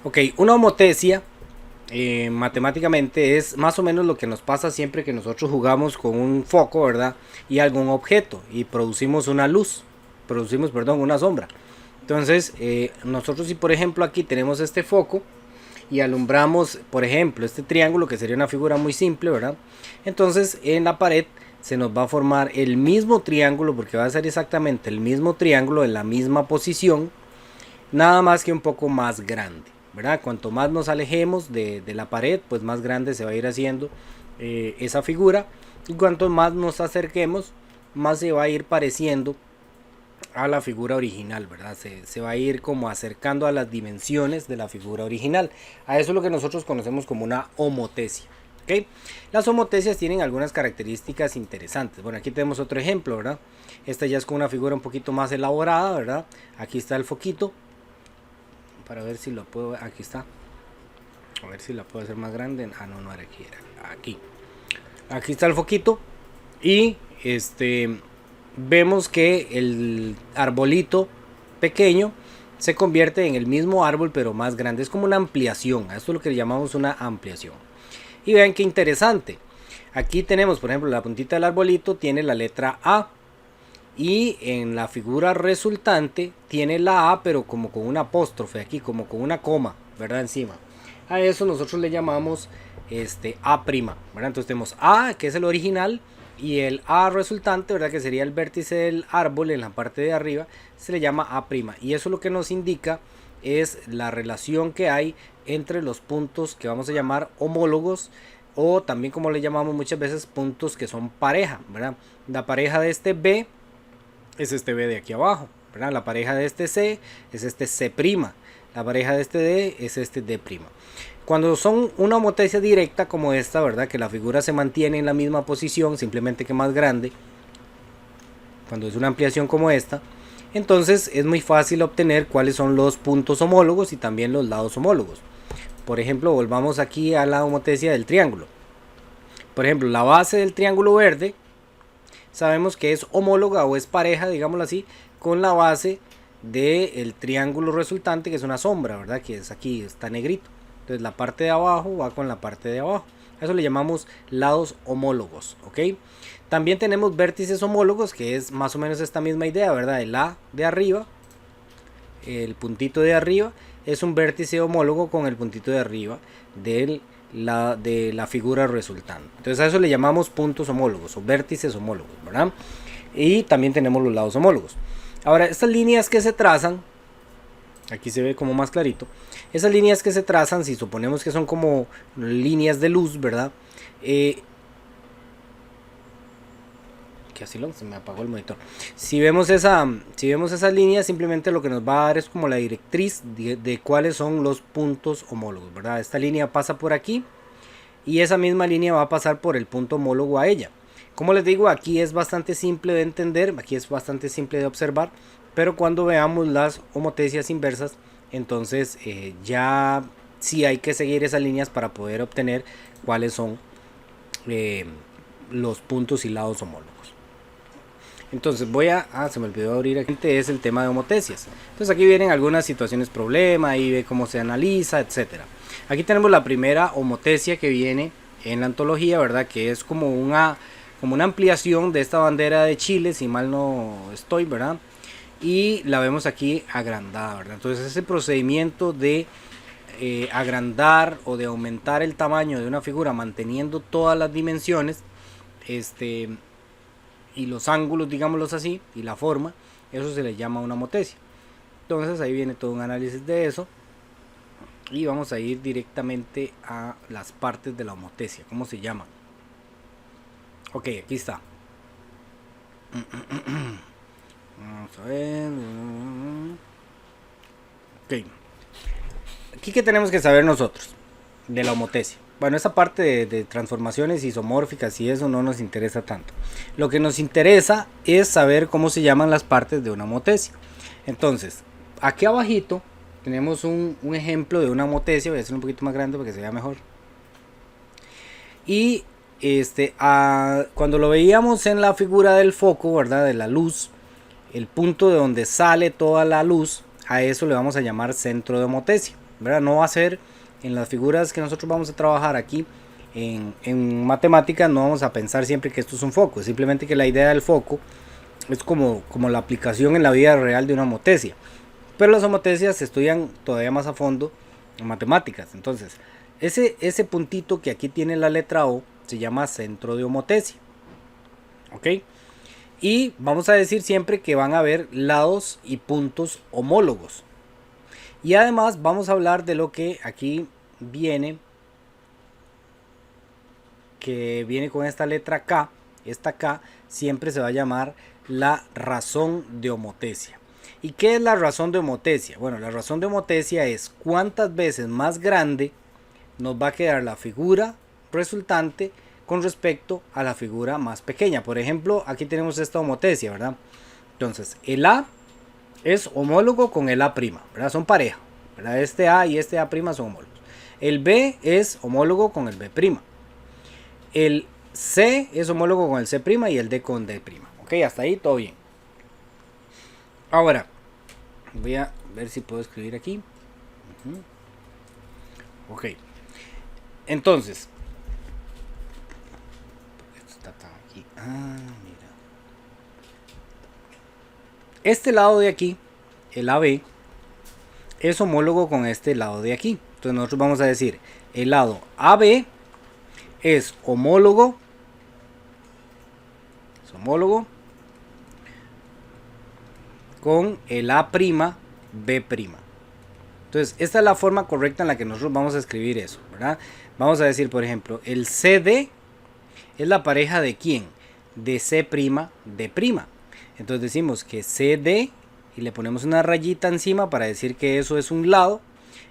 Ok, una homotesia matemáticamente es más o menos lo que nos pasa siempre que nosotros jugamos con un foco, ¿verdad? Y algún objeto y producimos una luz, producimos, perdón, una sombra. Entonces, nosotros si por ejemplo aquí tenemos este foco y alumbramos, por ejemplo, este triángulo que sería una figura muy simple, ¿verdad? Entonces en la pared se nos va a formar el mismo triángulo porque va a ser exactamente el mismo triángulo en la misma posición, nada más que un poco más grande, ¿verdad? Cuanto más nos alejemos de la pared, pues más grande se va a ir haciendo esa figura, y cuanto más nos acerquemos, más se va a ir pareciendo a la figura original, ¿verdad? Se va a ir como acercando a las dimensiones de la figura original. A eso es lo que nosotros conocemos como una homotesia. ¿Okay? Las homotesias tienen algunas características interesantes. Bueno, aquí tenemos otro ejemplo, ¿verdad? Esta ya es con una figura un poquito más elaborada, ¿verdad? Aquí está el foquito. Para ver si lo puedo... Aquí está. A ver si la puedo hacer más grande. Ah, no, no era aquí, era aquí. Aquí está el foquito. Y vemos que el arbolito pequeño se convierte en el mismo árbol pero más grande. Es como una ampliación. Esto es lo que llamamos una ampliación. Y vean qué interesante. Aquí tenemos, por ejemplo, la puntita del arbolito tiene la letra A. Y en la figura resultante tiene la A pero como con una apóstrofe aquí, como con una coma, ¿verdad? Encima. A eso nosotros le llamamos A', ¿verdad? Entonces tenemos A, que es el original, y el A resultante, ¿verdad? Que sería el vértice del árbol en la parte de arriba, se le llama A'. Y eso lo que nos indica es la relación que hay entre los puntos que vamos a llamar homólogos, o también como le llamamos muchas veces puntos que son pareja, ¿verdad? La pareja de este B es este B de aquí abajo, ¿verdad? La pareja de este C es este C', la pareja de este D es este D'. Cuando son una homotesia directa como esta, ¿verdad? Que la figura se mantiene en la misma posición, simplemente que más grande, cuando es una ampliación como esta, entonces es muy fácil obtener cuáles son los puntos homólogos y también los lados homólogos. Por ejemplo, volvamos aquí a la homotesia del triángulo. Por ejemplo, la base del triángulo verde sabemos que es homóloga o es pareja, digámoslo así, con la base del triángulo resultante, que es una sombra, ¿verdad? Que es aquí, está negrito. Entonces la parte de abajo va con la parte de abajo. A eso le llamamos lados homólogos, ¿ok? También tenemos vértices homólogos, que es más o menos esta misma idea, ¿verdad? El A de arriba, el puntito de arriba, es un vértice homólogo con el puntito de arriba de la figura resultante. Entonces a eso le llamamos puntos homólogos o vértices homólogos, ¿verdad? Y también tenemos los lados homólogos. Ahora, estas líneas que se trazan, aquí se ve como más clarito, esas líneas que se trazan, si suponemos que son como líneas de luz, ¿verdad? Que así se me apagó el monitor. Si vemos esas líneas, simplemente lo que nos va a dar es como la directriz de cuáles son los puntos homólogos, ¿verdad? Esta línea pasa por aquí y esa misma línea va a pasar por el punto homólogo a ella. Como les digo, aquí es bastante simple de entender, aquí es bastante simple de observar, pero cuando veamos las homotesias inversas, entonces ya sí hay que seguir esas líneas para poder obtener cuáles son los puntos y lados homólogos. Entonces se me olvidó abrir aquí, es el tema de homotesias. Entonces aquí vienen algunas situaciones problema, ahí ve cómo se analiza, etcétera. Aquí tenemos la primera homotesia que viene en la antología, ¿verdad? Que es como una ampliación de esta bandera de Chile, si mal no estoy, ¿verdad? Y la vemos aquí agrandada, ¿verdad? Entonces ese procedimiento de agrandar o de aumentar el tamaño de una figura manteniendo todas las dimensiones, y los ángulos, digámoslos así, y la forma, eso se le llama una homotesia. Entonces ahí viene todo un análisis de eso y vamos a ir directamente a las partes de la homotesia, cómo se llaman. Ok, aquí está. Vamos a ver. Ok. Aquí que tenemos que saber nosotros de la homotesia. Bueno, esa parte de transformaciones isomórficas y eso no nos interesa tanto. Lo que nos interesa es saber cómo se llaman las partes de una homotesia. Entonces, aquí abajito tenemos un ejemplo de una homotesia. Voy a hacer un poquito más grande para que se vea mejor. Y cuando lo veíamos en la figura del foco, ¿verdad? De la luz, el punto de donde sale toda la luz, a eso le vamos a llamar centro de homotesia. ¿verdad? No va a ser en las figuras que nosotros vamos a trabajar aquí en matemáticas, no vamos a pensar siempre que esto es un foco, simplemente que la idea del foco es como la aplicación en la vida real de una homotesia. Pero las homotesias se estudian todavía más a fondo en matemáticas. Entonces, ese puntito que aquí tiene la letra O se llama centro de homotesia. ¿Ok? Y vamos a decir siempre que van a haber lados y puntos homólogos. Y además vamos a hablar de lo que aquí viene, que viene con esta letra K. Esta K siempre se va a llamar la razón de homotesia. ¿Y qué es la razón de homotesia? Bueno, la razón de homotesia es cuántas veces más grande nos va a quedar la figura resultante con respecto a la figura más pequeña. Por ejemplo, aquí tenemos esta homotesia, ¿verdad? Entonces, el A es homólogo con el A', ¿verdad? Son pareja, ¿verdad? Este A y este A' son homólogos. El B es homólogo con el B'. El C es homólogo con el C' y el D con D'. Ok, hasta ahí todo bien. Ahora, voy a ver si puedo escribir aquí. Ok. Entonces, esto está aquí. Mira. Este lado de aquí, el AB, es homólogo con este lado de aquí. Entonces nosotros vamos a decir, el lado AB es homólogo con el A'B'. Entonces, esta es la forma correcta en la que nosotros vamos a escribir eso, ¿verdad? Vamos a decir, por ejemplo, el CD es la pareja de ¿quién? De C', D'. Entonces decimos que CD, y le ponemos una rayita encima para decir que eso es un lado,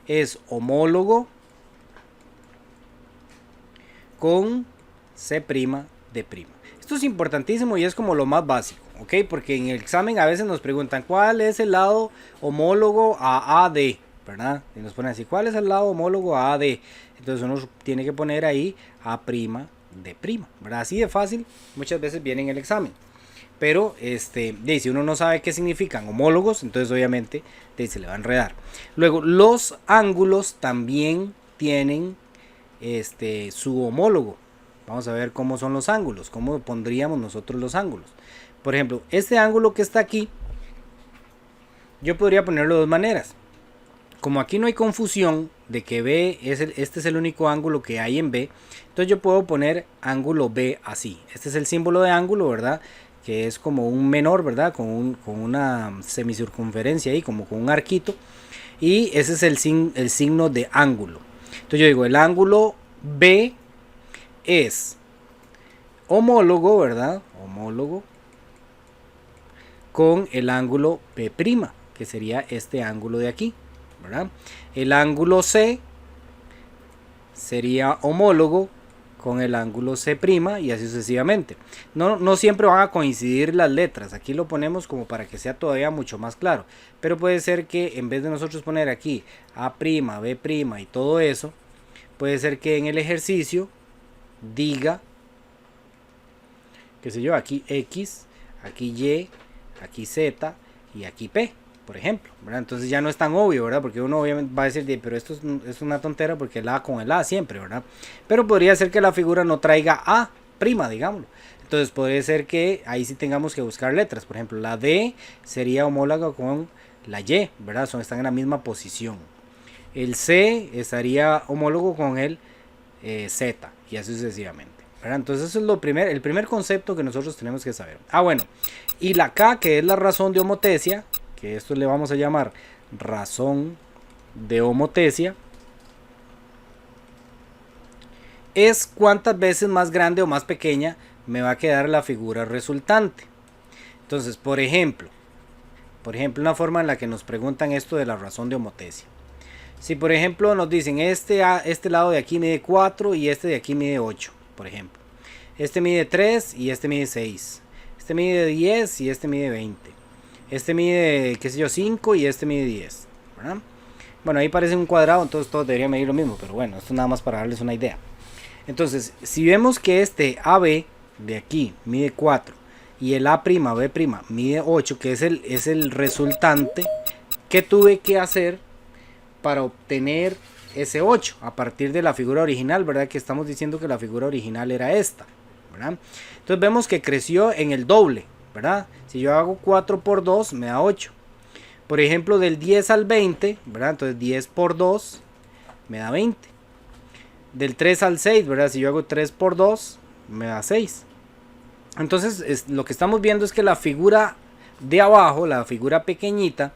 es homólogo con C', D'. Esto es importantísimo y es como lo más básico, ¿ok? Porque en el examen a veces nos preguntan ¿cuál es el lado homólogo a AD? ¿Verdad? Y nos ponen así, ¿cuál es el lado homólogo a AD? Entonces uno tiene que poner ahí A', D', ¿verdad? Así de fácil, muchas veces viene en el examen. Pero si uno no sabe qué significan homólogos, entonces obviamente se le va a enredar. Luego, los ángulos también tienen su homólogo. Vamos a ver cómo son los ángulos, cómo pondríamos nosotros los ángulos. Por ejemplo, este ángulo que está aquí, yo podría ponerlo de dos maneras. Como aquí no hay confusión de que B este es el único ángulo que hay en B, entonces yo puedo poner ángulo B así. Este es el símbolo de ángulo, ¿verdad? Que es como un menor, ¿verdad? Con una semicircunferencia ahí, como con un arquito. Y ese es el signo de ángulo. Entonces yo digo, el ángulo B es homólogo, ¿verdad? Homólogo con el ángulo P', que sería este ángulo de aquí, ¿verdad? El ángulo C sería homólogo con el ángulo C' y así sucesivamente. No siempre van a coincidir las letras, aquí lo ponemos como para que sea todavía mucho más claro, pero puede ser que en vez de nosotros poner aquí A', B' y todo eso, puede ser que en el ejercicio diga, qué sé yo, aquí X, aquí Y, aquí Z y aquí P, por ejemplo, ¿verdad? Entonces ya no es tan obvio, ¿verdad? Porque uno obviamente va a decir, pero esto es una tontera porque el A con el A siempre, ¿verdad? Pero podría ser que la figura no traiga A', digámoslo. Entonces podría ser que ahí sí tengamos que buscar letras. Por ejemplo, la D sería homóloga con la Y, ¿verdad? Están en la misma posición. El C estaría homólogo con el Z y así sucesivamente, ¿verdad? Entonces eso es el primer concepto que nosotros tenemos que saber. Bueno, y la K, que es la razón de homotesia, que esto le vamos a llamar razón de homotesia, es cuántas veces más grande o más pequeña me va a quedar la figura resultante. Entonces, por ejemplo, una forma en la que nos preguntan esto de la razón de homotesia. Si por ejemplo nos dicen este lado de aquí mide 4 y este de aquí mide 8, por ejemplo. Este mide 3 y este mide 6. Este mide 10 y este mide 20. Este mide, qué sé yo, 5 y este mide 10, ¿verdad? Bueno, ahí parece un cuadrado, entonces todos deberían medir lo mismo, pero bueno, esto nada más para darles una idea. Entonces, si vemos que este AB de aquí mide 4 y el A', B' mide 8, que es el resultante que tuve que hacer para obtener ese 8 a partir de la figura original, ¿verdad? Que estamos diciendo que la figura original era esta, ¿verdad? Entonces vemos que creció en el doble, ¿verdad? Si yo hago 4 por 2 me da 8. Por ejemplo, del 10 al 20, ¿verdad? Entonces 10 por 2 me da 20. Del 3 al 6, ¿verdad? Si yo hago 3 por 2 me da 6. Entonces lo que estamos viendo es que la figura de abajo, la figura pequeñita,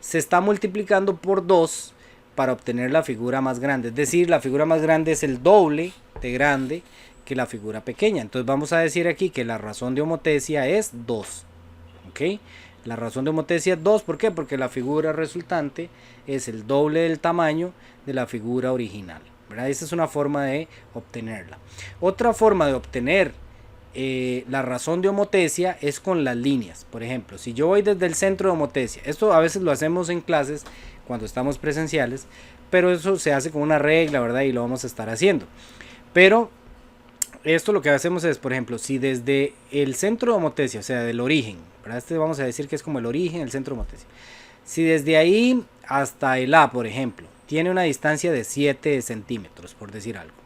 se está multiplicando por 2 para obtener la figura más grande. Es decir, la figura más grande es el doble de grande que la figura pequeña. Entonces vamos a decir aquí que la razón de homotecia es 2. ¿Ok? La razón de homotecia es 2. ¿Por qué? Porque la figura resultante es el doble del tamaño de la figura original, ¿verdad? Esa es una forma de obtenerla. Otra forma de obtener la razón de homotecia es con las líneas. Por ejemplo, si yo voy desde el centro de homotecia, esto a veces lo hacemos en clases cuando estamos presenciales, pero eso se hace con una regla, ¿verdad? Y lo vamos a estar haciendo. Pero esto lo que hacemos es, por ejemplo, si desde el centro de homotecia, o sea, del origen, ¿verdad? Este vamos a decir que es como el origen, el centro de homotecia. Si desde ahí hasta el A, por ejemplo, tiene una distancia de 7 centímetros, por decir algo,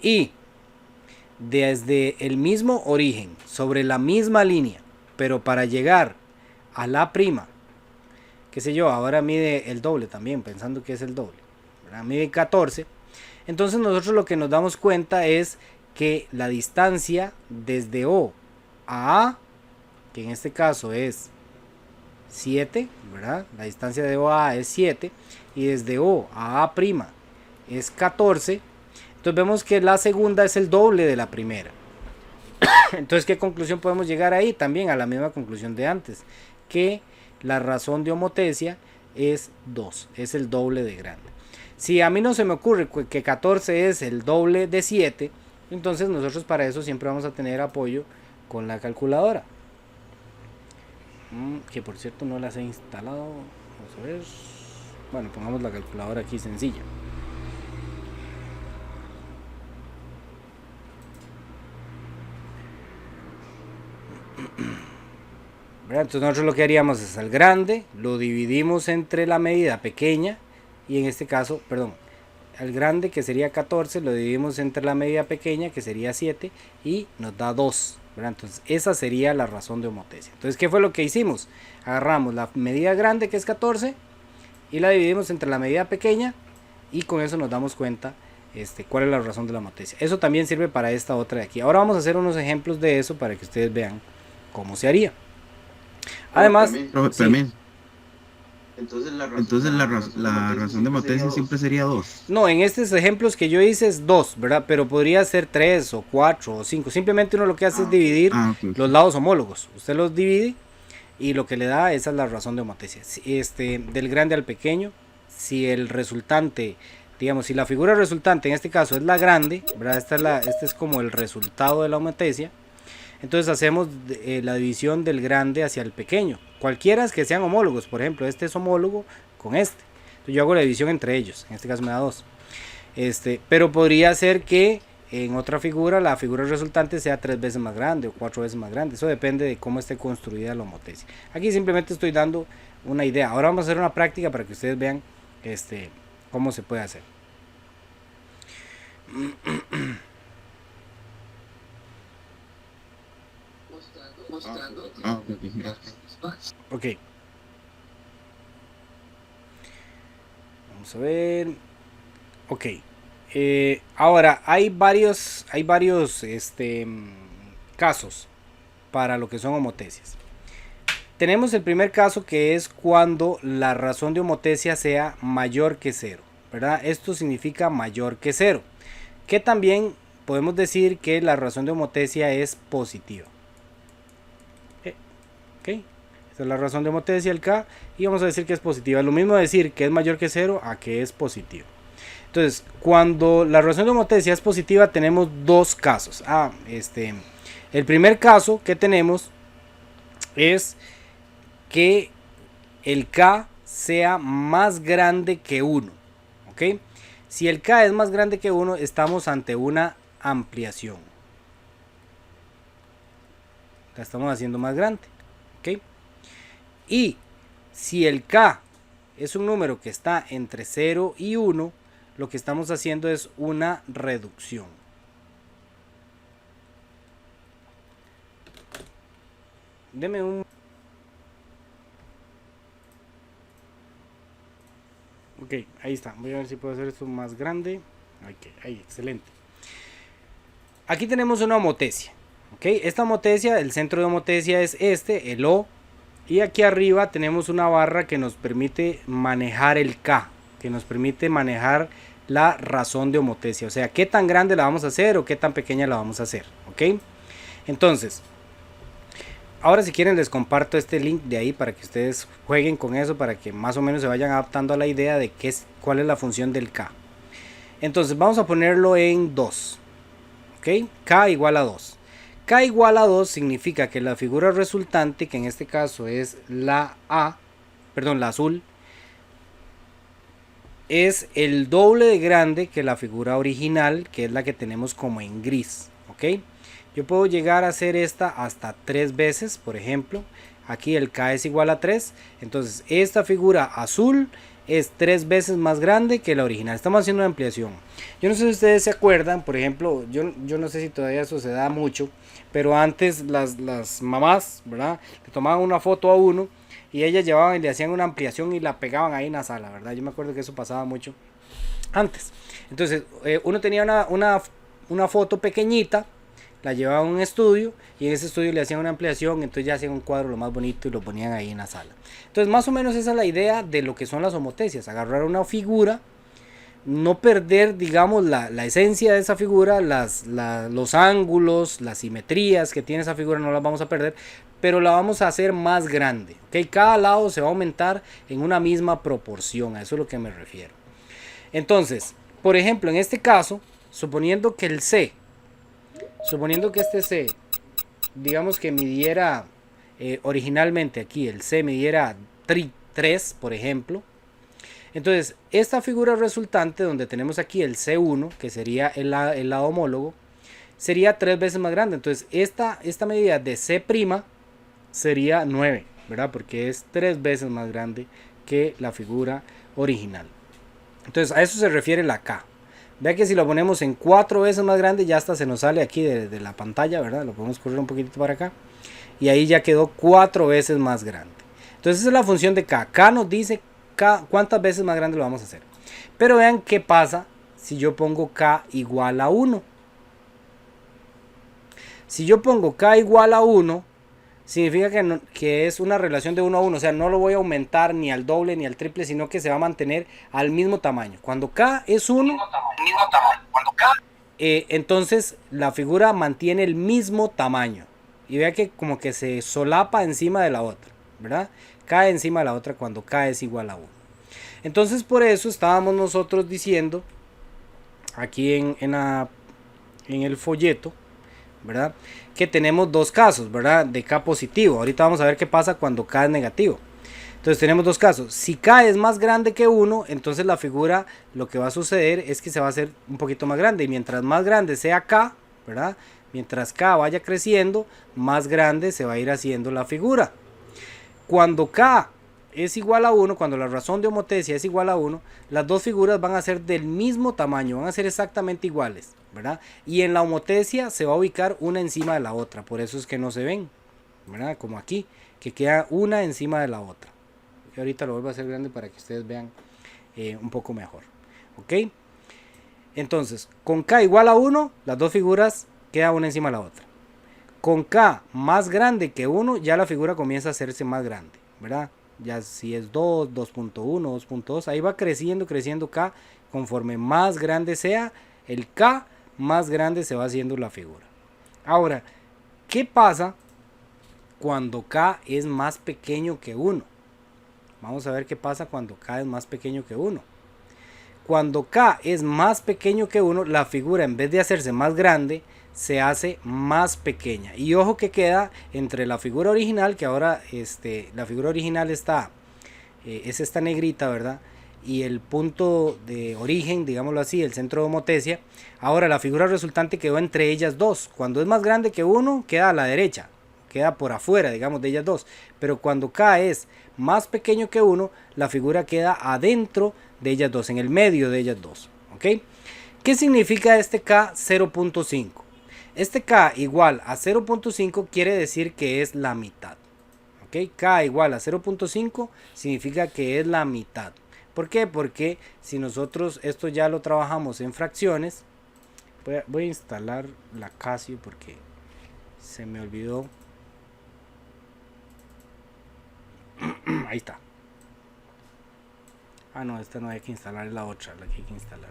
y desde el mismo origen, sobre la misma línea, pero para llegar a la prima, qué sé yo, ahora mide el doble también, pensando que es el doble, ¿verdad? Mide 14, entonces nosotros lo que nos damos cuenta es que la distancia desde O a A, que en este caso es 7, ¿verdad? La distancia de O a A es 7, y desde O a A' es 14, entonces vemos que la segunda es el doble de la primera. Entonces, ¿qué conclusión podemos llegar ahí? También a la misma conclusión de antes, que la razón de homotecia es 2, es el doble de grande. Si a mí no se me ocurre que 14 es el doble de 7, entonces nosotros para eso siempre vamos a tener apoyo con la calculadora. Que por cierto no las he instalado. Vamos a ver. Bueno, pongamos la calculadora aquí sencilla. Entonces nosotros lo que haríamos es al grande, lo dividimos entre la medida pequeña, y en este caso, perdón, al grande, que sería 14, lo dividimos entre la medida pequeña, que sería 7, y nos da 2, ¿verdad? Entonces esa sería la razón de homotecia. Entonces, ¿qué fue lo que hicimos? Agarramos la medida grande, que es 14, y la dividimos entre la medida pequeña, y con eso nos damos cuenta cuál es la razón de la homotecia. Eso también sirve para esta otra de aquí. Ahora vamos a hacer unos ejemplos de eso para que ustedes vean cómo se haría. Además, sí. Entonces la razón de homotecia siempre sería 2. No, en estos ejemplos que yo hice es 2, ¿verdad? Pero podría ser 3 o 4 o 5. Simplemente uno lo que hace es dividir los lados homólogos. Usted los divide y lo que le da, esa es la razón de homotecia. Del grande al pequeño, si el resultante, digamos, si la figura resultante en este caso es la grande, ¿verdad? Este es como el resultado de la homotecia. Entonces hacemos la división del grande hacia el pequeño. Cualquiera que sean homólogos, por ejemplo, este es homólogo con este. Entonces yo hago la división entre ellos, en este caso me da 2. Pero podría ser que en otra figura la figura resultante sea 3 veces más grande o 4 veces más grande. Eso depende de cómo esté construida la homotecia. Aquí simplemente estoy dando una idea. Ahora vamos a hacer una práctica para que ustedes vean cómo se puede hacer. Ok. Vamos a ver. Ok. Ahora hay varios casos para lo que son homotecias. Tenemos el primer caso, que es cuando la razón de homotecia sea mayor que 0, ¿verdad? Esto significa mayor que 0, que también podemos decir que la razón de homotecia es positiva. Ok, esta es la razón de homotecia, el K, y vamos a decir que es positiva. Lo mismo decir que es mayor que 0 a que es positivo. Entonces, cuando la razón de homotecia es positiva, tenemos dos casos. El primer caso que tenemos es que el K sea más grande que 1. ¿Ok? Si el K es más grande que 1, estamos ante una ampliación. La estamos haciendo más grande. ¿Ok? Y si el K es un número que está entre 0 y 1, lo que estamos haciendo es una reducción. Deme un... Ok, ahí está. Voy a ver si puedo hacer esto más grande. Ok, ahí, excelente. Aquí tenemos una homotecia. Ok, esta homotecia, el centro de homotecia es este, el O. Y aquí arriba tenemos una barra que nos permite manejar el K, que nos permite manejar la razón de homotecia. O sea, qué tan grande la vamos a hacer o qué tan pequeña la vamos a hacer. Ok, entonces, ahora si quieren les comparto este link de ahí para que ustedes jueguen con eso, para que más o menos se vayan adaptando a la idea de cuál es la función del K. Entonces vamos a ponerlo en 2. Ok, K igual a 2. K igual a 2 significa que la figura resultante, que en este caso es la la azul, es el doble de grande que la figura original, que es la que tenemos como en gris. Ok, yo puedo llegar a hacer esta hasta 3 veces, por ejemplo. Aquí el K es igual a 3. Entonces esta figura azul es 3 veces más grande que la original. Estamos haciendo una ampliación. Yo no sé si ustedes se acuerdan, por ejemplo, yo no sé si todavía eso se da mucho, pero antes las mamás, ¿verdad?, le tomaban una foto a uno y ellas llevaban y le hacían una ampliación y la pegaban ahí en la sala, ¿verdad? Yo me acuerdo que eso pasaba mucho antes. Entonces, uno tenía una foto pequeñita, la llevaban a un estudio y en ese estudio le hacían una ampliación, entonces ya hacían un cuadro lo más bonito y lo ponían ahí en la sala. Entonces más o menos esa es la idea de lo que son las homotecias, agarrar una figura, no perder, digamos, la esencia de esa figura, los ángulos, las simetrías que tiene esa figura no las vamos a perder, pero la vamos a hacer más grande. ¿Okay? Cada lado se va a aumentar en una misma proporción, a eso es lo que me refiero. Entonces, por ejemplo, en este caso, suponiendo que este C, digamos que midiera originalmente aquí, el C midiera 3, por ejemplo. Entonces, esta figura resultante, donde tenemos aquí el C1, que sería el lado homólogo, sería 3 veces más grande. Entonces, esta medida de C' sería 9, ¿verdad? Porque es 3 veces más grande que la figura original. Entonces, a eso se refiere la K. Vea que si lo ponemos en 4 veces más grande, ya hasta se nos sale aquí de la pantalla, ¿verdad? Lo podemos correr un poquitito para acá. Y ahí ya quedó 4 veces más grande. Entonces esa es la función de K. K nos dice cuántas veces más grande lo vamos a hacer. Pero vean qué pasa si yo pongo K igual a 1. Si yo pongo K igual a 1, significa que es una relación de 1 a 1. O sea, no lo voy a aumentar ni al doble ni al triple, sino que se va a mantener al mismo tamaño. Cuando K es 1, entonces la figura mantiene el mismo tamaño. Y vea que como que se solapa encima de la otra, ¿verdad? Cae encima de la otra cuando K es igual a 1. Entonces por eso estábamos nosotros diciendo aquí en el folleto, ¿verdad?, que tenemos dos casos, ¿verdad?, de K positivo. Ahorita vamos a ver qué pasa cuando K es negativo. Entonces tenemos dos casos. Si K es más grande que 1, entonces la figura, lo que va a suceder es que se va a hacer un poquito más grande. Y mientras más grande sea K, ¿verdad?, mientras K vaya creciendo, más grande se va a ir haciendo la figura. Cuando K es igual a 1, cuando la razón de homotecia es igual a 1, las dos figuras van a ser del mismo tamaño, van a ser exactamente iguales, ¿verdad? Y en la homotecia se va a ubicar una encima de la otra, por eso es que no se ven, ¿verdad? Como aquí, que queda una encima de la otra. Y ahorita lo vuelvo a hacer grande para que ustedes vean un poco mejor, ¿ok? Entonces, con K igual a 1, las dos figuras queda una encima de la otra. Con K más grande que 1, ya la figura comienza a hacerse más grande, ¿verdad? Ya si es 2, 2.1, 2.2, ahí va creciendo K. Conforme más grande sea el K, más grande se va haciendo la figura. Ahora, ¿qué pasa cuando K es más pequeño que 1? Vamos a ver qué pasa cuando K es más pequeño que 1. Cuando K es más pequeño que 1, la figura, en vez de hacerse más grande, se hace más pequeña. Y ojo que queda entre la figura original, que ahora la figura original está, es esta negrita, ¿verdad? Y el punto de origen, digámoslo así, el centro de homotecia. Ahora la figura resultante quedó entre ellas dos. Cuando es más grande que 1, queda a la derecha. queda por afuera, digamos, de ellas dos. Pero cuando K es más pequeño que 1, la figura queda adentro de ellas dos, en el medio de ellas dos. ¿Ok? ¿Qué significa este K 0.5? Este K igual a 0.5 quiere decir que es la mitad. ¿Ok? K igual a 0.5 significa que es la mitad. ¿Por qué? Porque si nosotros esto ya lo trabajamos en fracciones, voy a instalar la Casio porque se me olvidó. Ahí está. Ah, no, esta no hay que instalar, es la otra, la que hay que instalar.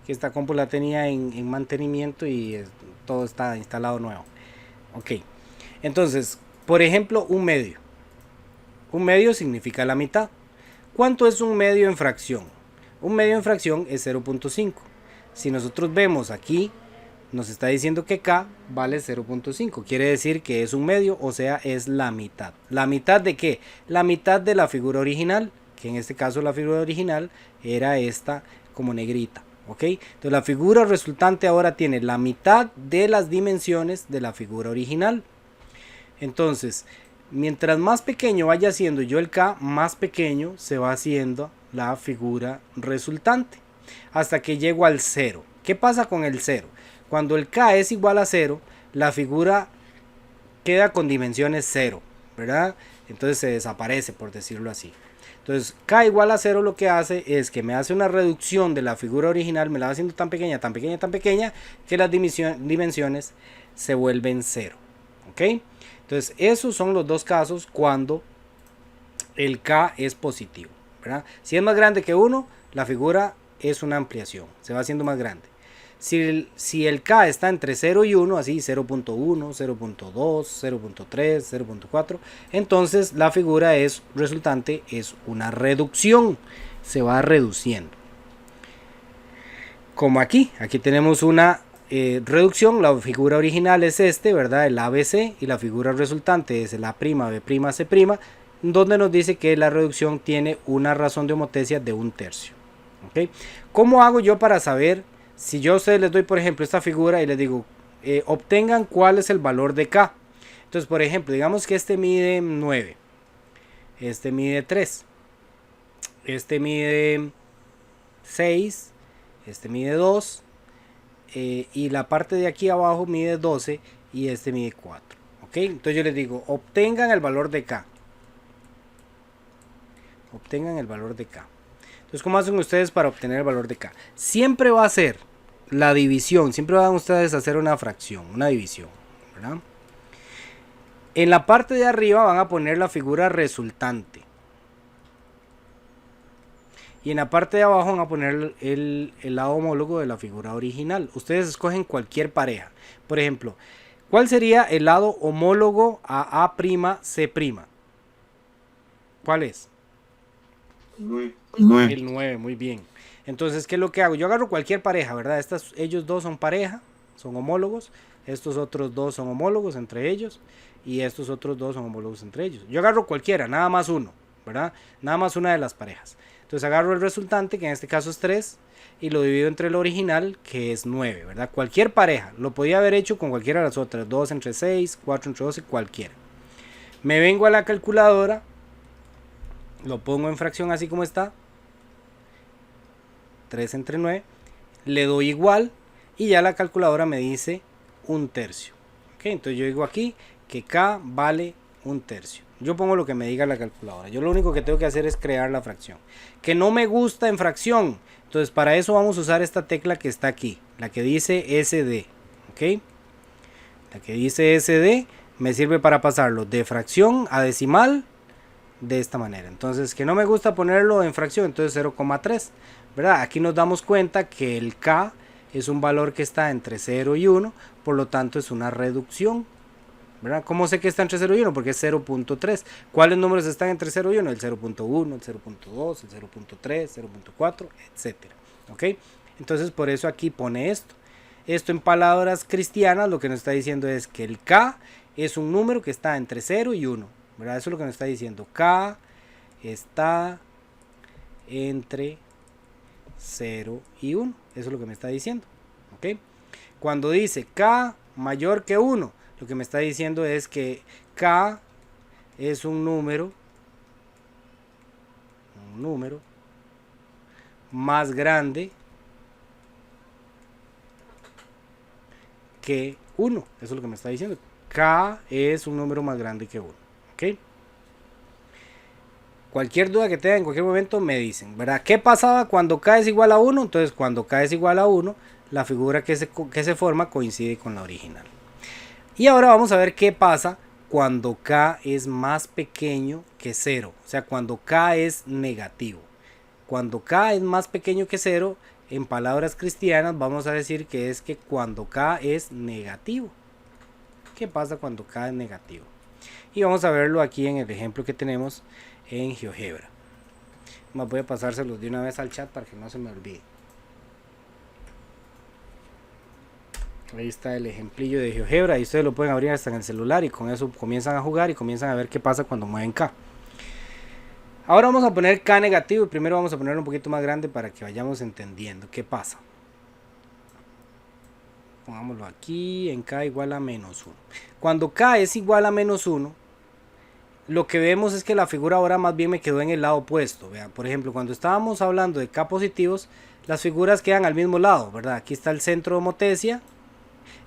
Que esta compu la tenía en mantenimiento y todo está instalado nuevo. Ok, entonces, por ejemplo, un medio. Un medio significa la mitad. ¿Cuánto es un medio en fracción? Un medio en fracción es 0.5. Si nosotros vemos aquí, nos está diciendo que K vale 0.5. Quiere decir que es un medio, o sea, es la mitad. ¿La mitad de qué? La mitad de la figura original, que en este caso la figura original era esta como negrita. ¿Ok? Entonces la figura resultante ahora tiene la mitad de las dimensiones de la figura original. Entonces, mientras más pequeño vaya siendo yo el K, más pequeño se va haciendo la figura resultante. Hasta que llego al 0. ¿Qué pasa con el 0? Cuando el K es igual a 0, la figura queda con dimensiones 0, ¿verdad? Entonces se desaparece, por decirlo así. Entonces K igual a 0 lo que hace es que me hace una reducción de la figura original, me la va haciendo tan pequeña, tan pequeña, tan pequeña, que las dimensiones se vuelven 0. ¿Ok? Entonces esos son los dos casos cuando el K es positivo, ¿verdad? Si es más grande que 1, la figura es una ampliación, se va haciendo más grande. Si el K está entre 0 y 1, así 0.1, 0.2, 0.3, 0.4, entonces la figura resultante es una reducción, se va reduciendo. Como aquí tenemos una reducción, la figura original es ¿verdad? El ABC, y la figura resultante es el A', B', C', donde nos dice que la reducción tiene una razón de homotecia de 1/3. ¿Okay? ¿Cómo hago yo para saber? Si yo a ustedes les doy, por ejemplo, esta figura y les digo, obtengan cuál es el valor de K. Entonces, por ejemplo, digamos que este mide 9, este mide 3, este mide 6, este mide 2, y la parte de aquí abajo mide 12 y este mide 4. ¿Ok? Entonces yo les digo, obtengan el valor de K. Obtengan el valor de K. Entonces, ¿cómo hacen ustedes para obtener el valor de K? Siempre va a ser la división, siempre van ustedes a hacer una fracción, una división, ¿verdad? En la parte de arriba van a poner la figura resultante. Y en la parte de abajo van a poner el lado homólogo de la figura original. Ustedes escogen cualquier pareja. Por ejemplo, ¿cuál sería el lado homólogo a A'C'? ¿Cuál es? 9. El 9, muy bien. Entonces, ¿qué es lo que hago? Yo agarro cualquier pareja, ¿verdad? Ellos dos son pareja, son homólogos. Estos otros dos son homólogos entre ellos. Y estos otros dos son homólogos entre ellos. Yo agarro cualquiera, nada más uno, ¿verdad? Nada más una de las parejas. Entonces agarro el resultante, que en este caso es 3, y lo divido entre el original, que es 9, ¿verdad? Cualquier pareja. Lo podía haber hecho con cualquiera de las otras. 2 entre 6, 4 entre 12, cualquiera. Me vengo a la calculadora. Lo pongo en fracción así como está. 3 entre 9, le doy igual y ya la calculadora me dice 1/3. ¿Okay? Entonces yo digo aquí que K vale 1/3. Yo pongo lo que me diga la calculadora. Yo lo único que tengo que hacer es crear la fracción. Que no me gusta en fracción. Entonces para eso vamos a usar esta tecla que está aquí, la que dice SD. ¿Okay? La que dice SD me sirve para pasarlo de fracción a decimal de esta manera. Entonces, que no me gusta ponerlo en fracción, entonces 0,3, ¿verdad? Aquí nos damos cuenta que el K es un valor que está entre 0 y 1, por lo tanto es una reducción, ¿verdad? ¿Cómo sé que está entre 0 y 1? Porque es 0.3. ¿Cuáles números están entre 0 y 1? El 0.1, el 0.2, el 0.3, 0.4, etcétera. ¿Ok? Entonces, por eso aquí pone esto. Esto en palabras cristianas lo que nos está diciendo es que el K es un número que está entre 0 y 1. ¿Verdad? Eso es lo que nos está diciendo. K está entre 0 y 1. Eso es lo que me está diciendo. ¿ok? Cuando dice K mayor que 1, lo que me está diciendo es que K es un número más grande que 1. Eso es lo que me está diciendo. K es un número más grande que 1. ¿Ok? Cualquier duda que tenga en cualquier momento me dicen, ¿verdad? ¿Qué pasaba cuando K es igual a 1? Entonces, cuando K es igual a 1, la figura que se forma coincide con la original. Y ahora vamos a ver qué pasa cuando K es más pequeño que 0. O sea, cuando K es negativo. Cuando K es más pequeño que 0, en palabras cristianas vamos a decir que es que cuando K es negativo. ¿Qué pasa cuando K es negativo? Y vamos a verlo aquí en el ejemplo que tenemos en GeoGebra. Más voy a pasárselos de una vez al chat para que no se me olvide. Ahí está el ejemplillo de GeoGebra y ustedes lo pueden abrir hasta en el celular y con eso comienzan a jugar y comienzan a ver qué pasa cuando mueven K. Ahora vamos a poner K negativo y primero vamos a ponerlo un poquito más grande para que vayamos entendiendo qué pasa. Pongámoslo aquí en K igual a menos 1. Cuando K es igual a menos 1, lo que vemos es que la figura ahora más bien me quedó en el lado opuesto. Vean, por ejemplo, cuando estábamos hablando de K positivos, las figuras quedan al mismo lado, ¿verdad? Aquí está el centro de homotesia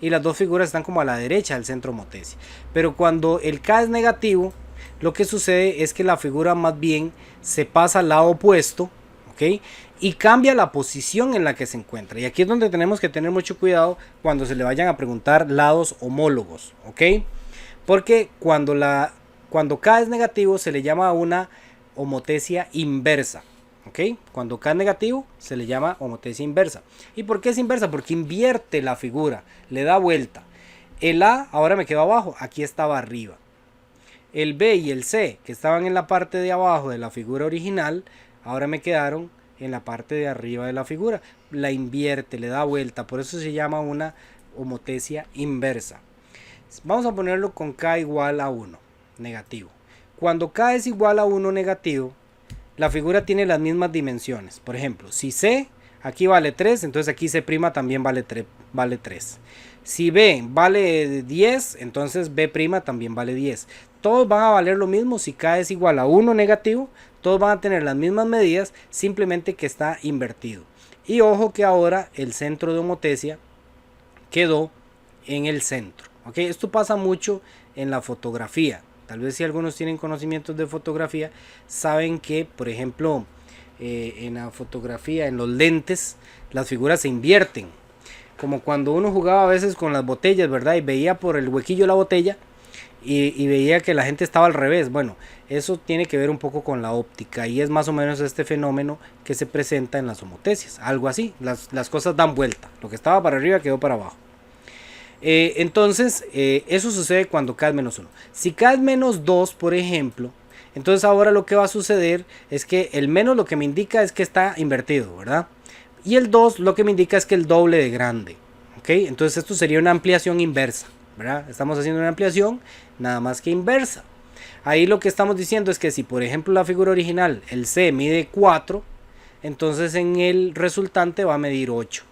y las dos figuras están como a la derecha del centro de homotesia. Pero cuando el K es negativo, lo que sucede es que la figura más bien se pasa al lado opuesto, ¿ok? Y cambia la posición en la que se encuentra. Y aquí es donde tenemos que tener mucho cuidado cuando se le vayan a preguntar lados homólogos, ¿ok? Porque cuando K es negativo se le llama una homotesia inversa. ¿Ok? Cuando K es negativo se le llama homotesia inversa. ¿Y por qué es inversa? Porque invierte la figura, le da vuelta. El A ahora me quedó abajo, aquí estaba arriba. El B y el C, que estaban en la parte de abajo de la figura original, ahora me quedaron en la parte de arriba de la figura. La invierte, le da vuelta, por eso se llama una homotesia inversa. Vamos a ponerlo con K igual a 1, negativo. Cuando K es igual a 1 negativo, la figura tiene las mismas dimensiones. Por ejemplo, si C aquí vale 3, entonces aquí C' también vale 3. Si B vale 10, entonces B' también vale 10. Todos van a valer lo mismo si K es igual a 1 negativo. Todos van a tener las mismas medidas, simplemente que está invertido. Y ojo que ahora el centro de homotesia quedó en el centro. ¿Okay? Esto pasa mucho en la fotografía. Tal vez si algunos tienen conocimientos de fotografía, saben que, por ejemplo, en la fotografía, en los lentes, las figuras se invierten. Como cuando uno jugaba a veces con las botellas, ¿verdad? Y veía por el huequillo de la botella y veía que la gente estaba al revés. Bueno, eso tiene que ver un poco con la óptica y es más o menos este fenómeno que se presenta en las homotesias. Algo así, las cosas dan vuelta. Lo que estaba para arriba quedó para abajo. Entonces, eso sucede cuando K es menos 1. Si K es menos 2, por ejemplo, entonces ahora lo que va a suceder es que el menos lo que me indica es que está invertido, ¿verdad? Y el 2 lo que me indica es que el doble de grande. ¿Ok? Entonces esto sería una ampliación inversa, ¿verdad? Estamos haciendo una ampliación nada más que inversa. Ahí lo que estamos diciendo es que si por ejemplo la figura original, el C mide 4, entonces en el resultante va a medir 8.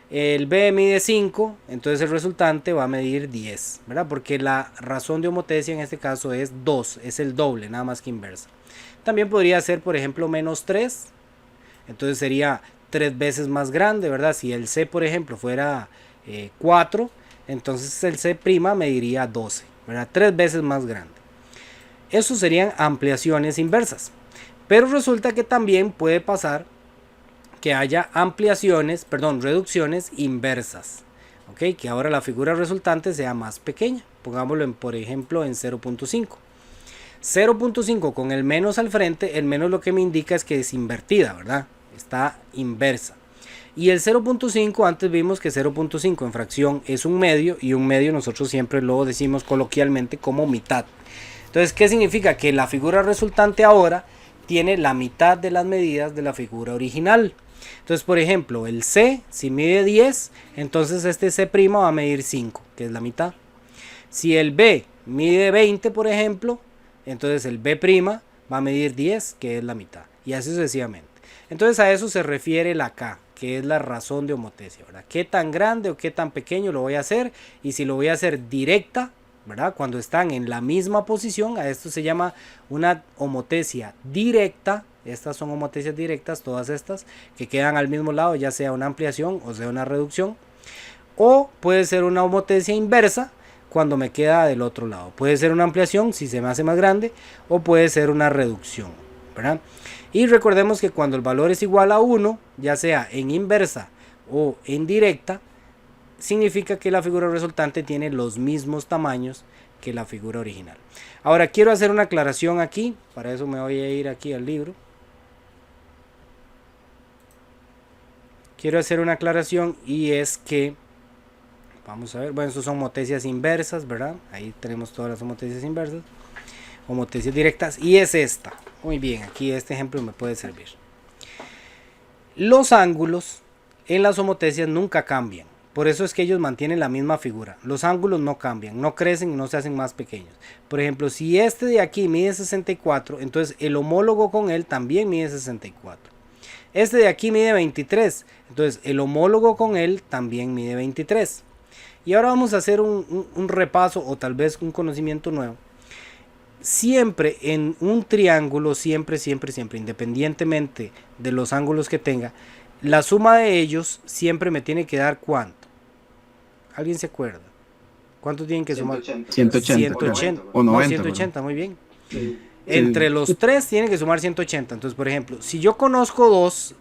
El B mide 5, entonces el resultante va a medir 10, ¿verdad? Porque la razón de homotesia en este caso es 2, es el doble, nada más que inversa. También podría ser, por ejemplo, menos 3, entonces sería 3 veces más grande, ¿verdad? Si el C, por ejemplo, fuera 4, entonces el C' mediría 12, ¿verdad? 3 veces más grande. Eso serían ampliaciones inversas. Pero resulta que también puede pasar que haya reducciones inversas, ¿ok? Que ahora la figura resultante sea más pequeña. Pongámoslo por ejemplo en 0.5. 0.5 con el menos al frente, el menos lo que me indica es que es invertida, ¿verdad? Está inversa. Y el 0.5, antes vimos que 0.5 en fracción es un medio, y un medio nosotros siempre lo decimos coloquialmente como mitad. Entonces, ¿qué significa? Que la figura resultante ahora tiene la mitad de las medidas de la figura original. Entonces, por ejemplo, el C, si mide 10, entonces este C' va a medir 5, que es la mitad. Si el B mide 20, por ejemplo, entonces el B' va a medir 10, que es la mitad. Y así sucesivamente. Entonces a eso se refiere la K, que es la razón de homotesia, ¿verdad? ¿Qué tan grande o qué tan pequeño lo voy a hacer? Y si lo voy a hacer directa, ¿verdad? Cuando están en la misma posición, a esto se llama una homotesia directa. Estas son homotesias directas, todas estas, que quedan al mismo lado, ya sea una ampliación o sea una reducción. O puede ser una homotesia inversa, cuando me queda del otro lado. Puede ser una ampliación si se me hace más grande, o puede ser una reducción, ¿verdad? Y recordemos que cuando el valor es igual a 1, ya sea en inversa o en directa, significa que la figura resultante tiene los mismos tamaños que la figura original. Ahora quiero hacer una aclaración aquí, para eso me voy a ir aquí al libro. Quiero hacer una aclaración y es que, vamos a ver, bueno, estos son homotesias inversas, ¿verdad? Ahí tenemos todas las homotesias inversas, homotesias directas, y es esta. Muy bien, aquí este ejemplo me puede servir. Los ángulos en las homotesias nunca cambian. Por eso es que ellos mantienen la misma figura. Los ángulos no cambian, no crecen y no se hacen más pequeños. Por ejemplo, si este de aquí mide 64, entonces el homólogo con él también mide 64. Este de aquí mide 23, entonces el homólogo con él también mide 23. Y ahora vamos a hacer un repaso o tal vez un conocimiento nuevo. Siempre en un triángulo, siempre, independientemente de los ángulos que tenga, la suma de ellos siempre me tiene que dar ¿cuánto? ¿Alguien se acuerda? ¿Cuánto tienen que sumar? 180 o 90. No, 180, muy bien. Sí. Entre los tres tienen que sumar 180. Entonces, por ejemplo, si yo conozco 2,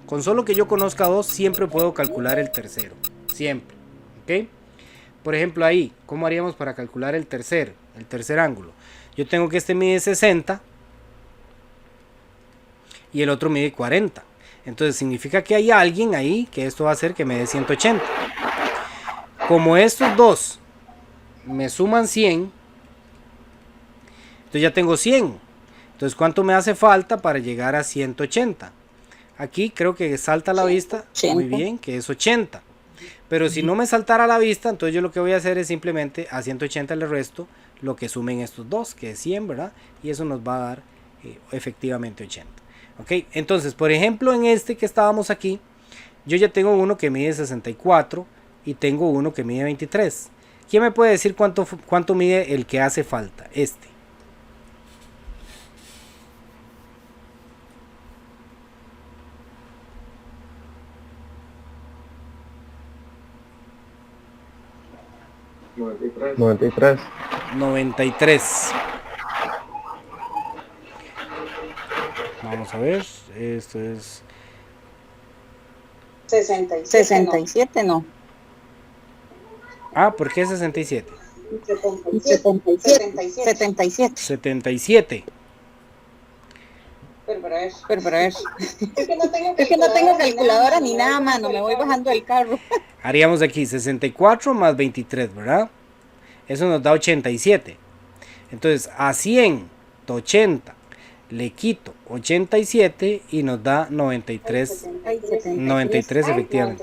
con solo que yo conozca 2, siempre puedo calcular el tercero. Siempre. ¿Ok? Por ejemplo, ahí, ¿cómo haríamos para calcular el tercer ángulo? Yo tengo que este mide 60 y el otro mide 40. Entonces significa que hay alguien ahí que esto va a hacer que me dé 180. Como estos dos me suman 100, entonces ya tengo 100. Entonces, ¿cuánto me hace falta para llegar a 180? Aquí creo que salta a la vista. 80. Muy bien, que es 80. Pero si no me saltara a la vista, entonces yo lo que voy a hacer es simplemente a 180 le resto lo que sumen estos dos, que es 100, ¿verdad? Y eso nos va a dar efectivamente 80. ¿Ok? Entonces, por ejemplo, en este que estábamos aquí, yo ya tengo uno que mide 64 y tengo uno que mide 23. ¿Quién me puede decir cuánto mide el que hace falta? Este. $93. 93. Vamos a ver, esto es 67, no. Ah, ¿por qué 67? 77. Pero para eso. Es que no tengo calculadora ni nada, mano. Me voy bajando del carro. Haríamos aquí 64 más 23, ¿verdad? Eso nos da 87. Entonces a 180 le quito 87 y nos da 93. 93 efectivamente.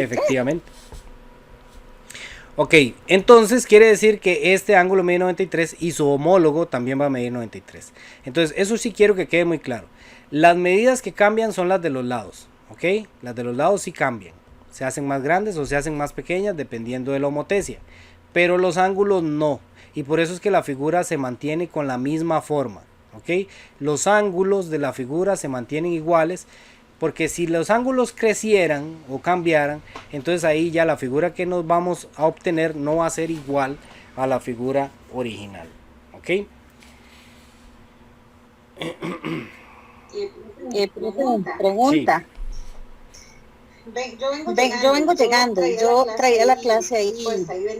Efectivamente. Ok, entonces quiere decir que este ángulo mide 93 y su homólogo también va a medir 93. Entonces eso sí quiero que quede muy claro. Las medidas que cambian son las de los lados. Ok, las de los lados sí cambian. Se hacen más grandes o se hacen más pequeñas dependiendo de la homotesia. Pero los ángulos no. Y por eso es que la figura se mantiene con la misma forma. ¿Ok? Los ángulos de la figura se mantienen iguales. Porque si los ángulos crecieran o cambiaran, entonces ahí ya la figura que nos vamos a obtener no va a ser igual a la figura original. ¿Ok? Pregunta. Sí. Yo vengo llegando, yo traía la clase ahí,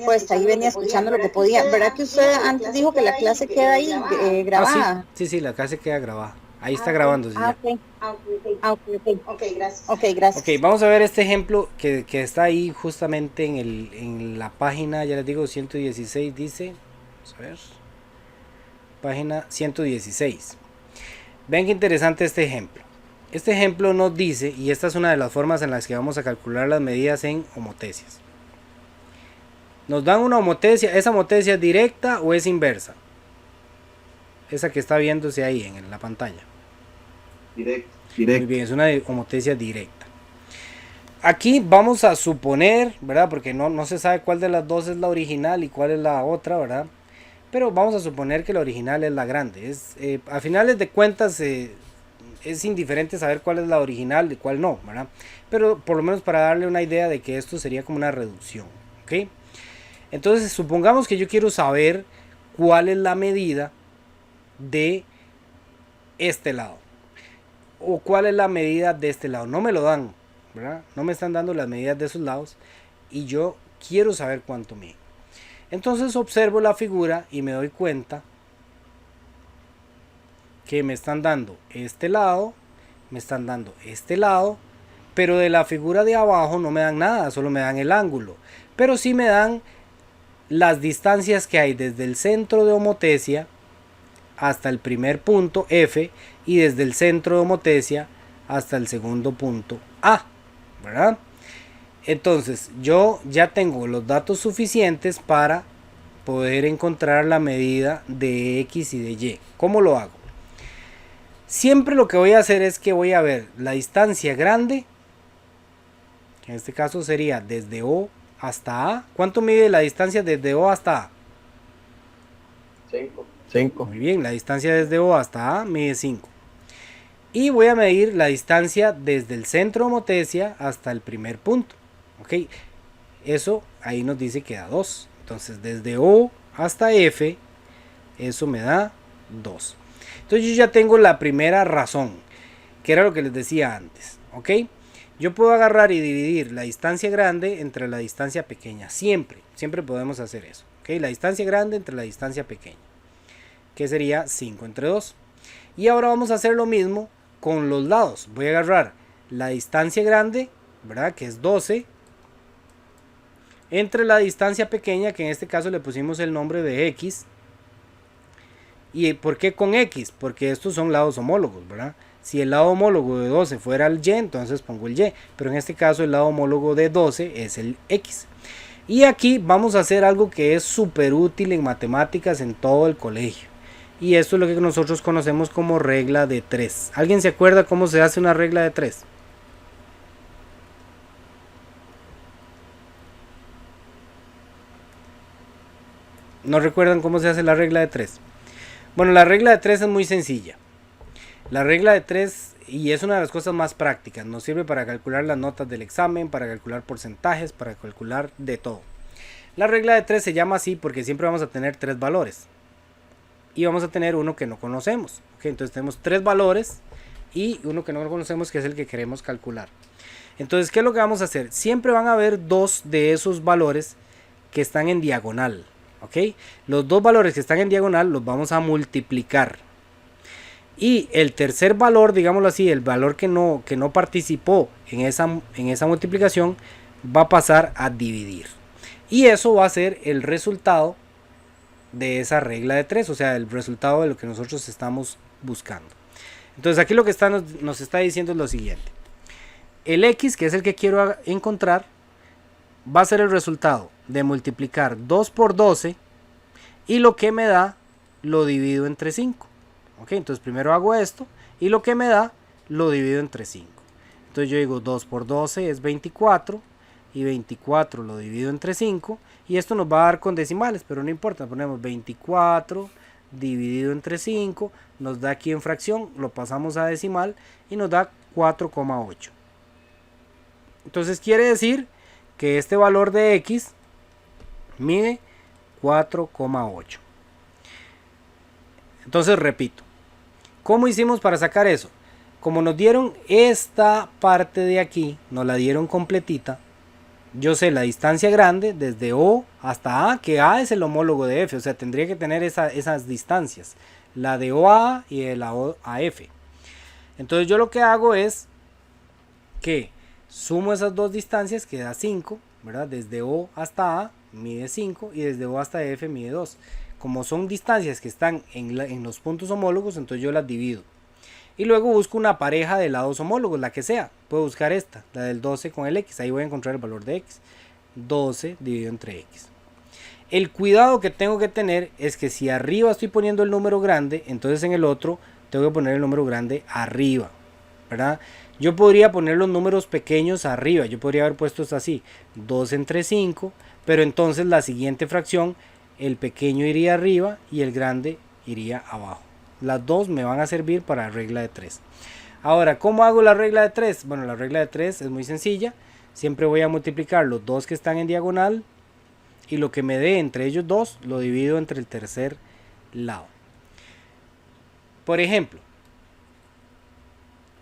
pues ahí venía escuchando lo que podía. ¿Verdad que usted antes dijo que la clase queda ahí grabada? Sí, la clase queda grabada. Ahí está grabándose ya. Ok, gracias. Ok, vamos a ver este ejemplo que está ahí justamente en la página, ya les digo, 116 dice. Vamos a ver. Página 116. Ven qué interesante este ejemplo. Este ejemplo nos dice, y esta es una de las formas en las que vamos a calcular las medidas en homotesias. Nos dan una homotesia, ¿esa homotesia es directa o es inversa? Esa que está viéndose ahí en la pantalla. Muy bien, es una homotesia directa. Aquí vamos a suponer, ¿verdad? Porque no se sabe cuál de las dos es la original y cuál es la otra, ¿verdad? Pero vamos a suponer que la original es la grande. A finales de cuentas es indiferente saber cuál es la original y cuál no, ¿verdad? Pero por lo menos para darle una idea de que esto sería como una reducción, ¿ok? Entonces supongamos que yo quiero saber cuál es la medida de este lado o cuál es la medida de este lado. No me lo dan, ¿verdad? No me están dando las medidas de esos lados y yo quiero saber cuánto mide. Entonces observo la figura y me doy cuenta que me están dando este lado, me están dando este lado, pero de la figura de abajo no me dan nada, solo me dan el ángulo, pero sí me dan las distancias que hay desde el centro de homotesia hasta el primer punto F y desde el centro de homotesia hasta el segundo punto A, ¿verdad? Entonces yo ya tengo los datos suficientes para poder encontrar la medida de X y de Y. ¿Cómo lo hago? Siempre lo que voy a hacer es que voy a ver la distancia grande, que en este caso sería desde O hasta A. ¿Cuánto mide la distancia desde O hasta A? 5. Muy bien, la distancia desde O hasta A mide 5. Y voy a medir la distancia desde el centro de homotesia hasta el primer punto. Ok, eso ahí nos dice que da 2. Entonces desde O hasta F, eso me da 2. Entonces yo ya tengo la primera razón, que era lo que les decía antes. Ok, yo puedo agarrar y dividir la distancia grande entre la distancia pequeña. Siempre podemos hacer eso. Ok, la distancia grande entre la distancia pequeña, que sería 5 entre 2. Y ahora vamos a hacer lo mismo con los lados. Voy a agarrar la distancia grande, ¿verdad? Que es 12, entre la distancia pequeña, que en este caso le pusimos el nombre de X. ¿Y por qué con X? Porque estos son lados homólogos, ¿verdad? Si el lado homólogo de 12 fuera el Y, entonces pongo el Y. Pero en este caso el lado homólogo de 12 es el X. Y aquí vamos a hacer algo que es súper útil en matemáticas en todo el colegio. Y esto es lo que nosotros conocemos como regla de 3. ¿Alguien se acuerda cómo se hace una regla de 3? ¿No recuerdan cómo se hace la regla de 3? Bueno, la regla de 3 es muy sencilla. La regla de 3, y es una de las cosas más prácticas, nos sirve para calcular las notas del examen, para calcular porcentajes, para calcular de todo. La regla de 3 se llama así porque siempre vamos a tener 3 valores. Y vamos a tener uno que no conocemos. ¿Okay? Entonces tenemos 3 valores y uno que no conocemos, que es el que queremos calcular. Entonces, ¿qué es lo que vamos a hacer? Siempre van a haber 2 de esos valores que están en diagonal. ¿Okay? Los 2 valores que están en diagonal los vamos a multiplicar. Y el tercer valor, digámoslo así, el valor que no participó en esa multiplicación, va a pasar a dividir. Y eso va a ser el resultado de esa regla de 3, o sea, el resultado de lo que nosotros estamos buscando. Entonces aquí lo que nos está diciendo es lo siguiente. El X, que es el que quiero encontrar, va a ser el resultado de multiplicar 2 por 12 y lo que me da lo divido entre 5. Ok, entonces primero hago esto y lo que me da lo divido entre 5. Entonces yo digo 2 por 12 es 24 y 24 lo divido entre 5 y esto nos va a dar con decimales, pero no importa, ponemos 24 dividido entre 5, nos da aquí en fracción, lo pasamos a decimal y nos da 4,8. Entonces quiere decir que este valor de X mide 4,8. Entonces repito, ¿cómo hicimos para sacar eso? Como nos dieron esta parte de aquí, nos la dieron completita, yo sé la distancia grande desde O hasta A, que A es el homólogo de F, o sea, tendría que tener esas distancias, la de O a A y de la O a F. Entonces yo lo que hago es que sumo esas dos distancias, que da 5, ¿verdad? Desde O hasta A mide 5 y desde O hasta F mide 2. Como son distancias que están en los puntos homólogos, entonces yo las divido. Y luego busco una pareja de lados homólogos, la que sea. Puedo buscar esta, la del 12 con el X. Ahí voy a encontrar el valor de X. 12 dividido entre X. El cuidado que tengo que tener es que si arriba estoy poniendo el número grande, entonces en el otro tengo que poner el número grande arriba. ¿verdad? Yo podría poner los números pequeños arriba, yo podría haber puesto esto así, 2 entre 5, pero entonces la siguiente fracción, el pequeño iría arriba y el grande iría abajo. Las dos me van a servir para la regla de 3. Ahora, ¿cómo hago la regla de 3? Bueno, la regla de 3 es muy sencilla. Siempre voy a multiplicar los dos que están en diagonal y lo que me dé entre ellos dos lo divido entre el tercer lado. Por ejemplo,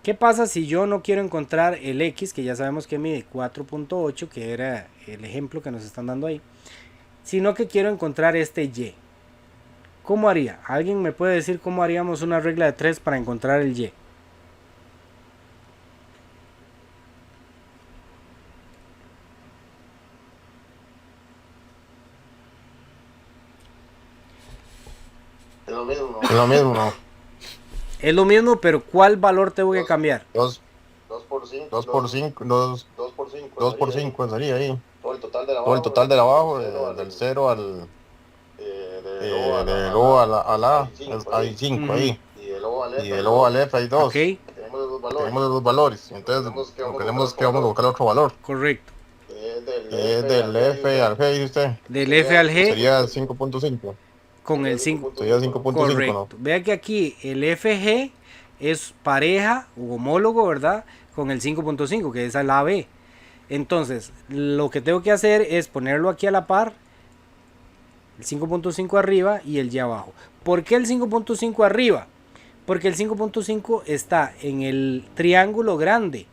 ¿qué pasa si yo no quiero encontrar el X, que ya sabemos que mide 4.8, que era el ejemplo que nos están dando ahí, sino que quiero encontrar este Y? ¿Cómo haría? ¿Alguien me puede decir cómo haríamos una regla de 3 para encontrar el Y? Es lo mismo, ¿no? Es lo mismo, ¿no? Es lo mismo, pero ¿cuál valor tengo que cambiar? 2 2 por 5. 2 por 5, 2 por 5 sería ahí. Todo el total de Todo el total de abajo, del 0 al... del O a la hay 5 ahí. Y del O al F, Y del O al F hay 2. Ok, tenemos los dos valores. Tenemos los dos valores. Entonces, tenemos que vamos a buscar otro valor. correcto. Es del F al G, dice usted. Del F al G Sería 5.5. con el 5. Sería 5.5, Correcto. ¿no? Vea que aquí el FG es pareja o homólogo, ¿verdad? Con el 5.5, que es el AB. Entonces, lo que tengo que hacer es ponerlo aquí a la par, el 5.5 arriba y el Y abajo. ¿Por qué el 5.5 arriba? Porque el 5.5 está en el triángulo grande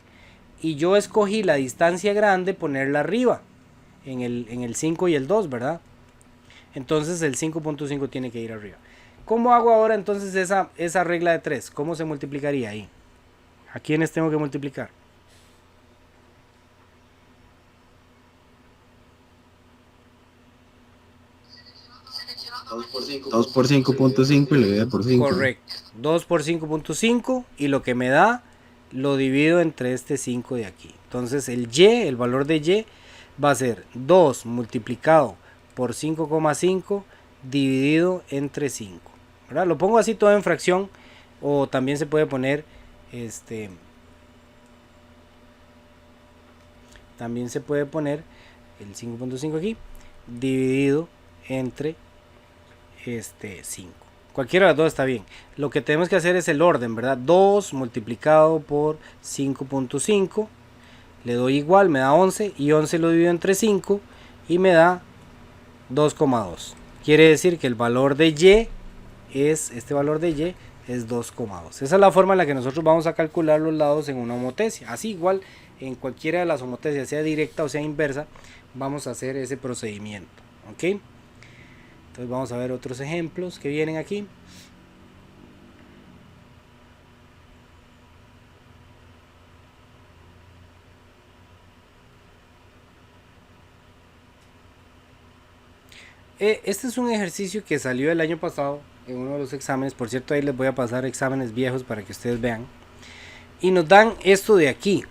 y yo escogí la distancia grande ponerla arriba, en el 5 y el 2, ¿verdad? Entonces el 5.5 tiene que ir arriba. ¿Cómo hago ahora entonces esa regla de 3? ¿Cómo se multiplicaría ahí? ¿A quiénes tengo que multiplicar? Dos por 5.5 y le divide por 5. Correcto. 2 por 5.5 y lo que me da lo divido entre este 5 de aquí. Entonces el Y, el valor de Y va a ser 2 multiplicado por 5,5 dividido entre 5. ¿Verdad? Lo pongo así todo en fracción o también se puede poner también se puede poner el 5.5 aquí dividido entre 5. Cualquiera de las dos está bien. Lo que tenemos que hacer es el orden, ¿verdad? 2 multiplicado por 5.5 le doy igual, me da 11 y 11 lo divido entre 5 y me da 2,2. Quiere decir que el valor de Y es, este valor de Y es 2,2. Esa es la forma en la que nosotros vamos a calcular los lados en una homotesia. Así igual en cualquiera de las homotesias, sea directa o sea inversa, vamos a hacer ese procedimiento. ¿Ok? Entonces vamos a ver otros ejemplos que vienen aquí. Este es un ejercicio que salió el año pasado en uno de los exámenes. Por cierto, ahí les voy a pasar exámenes viejos para que ustedes vean. Y nos dan esto de aquí,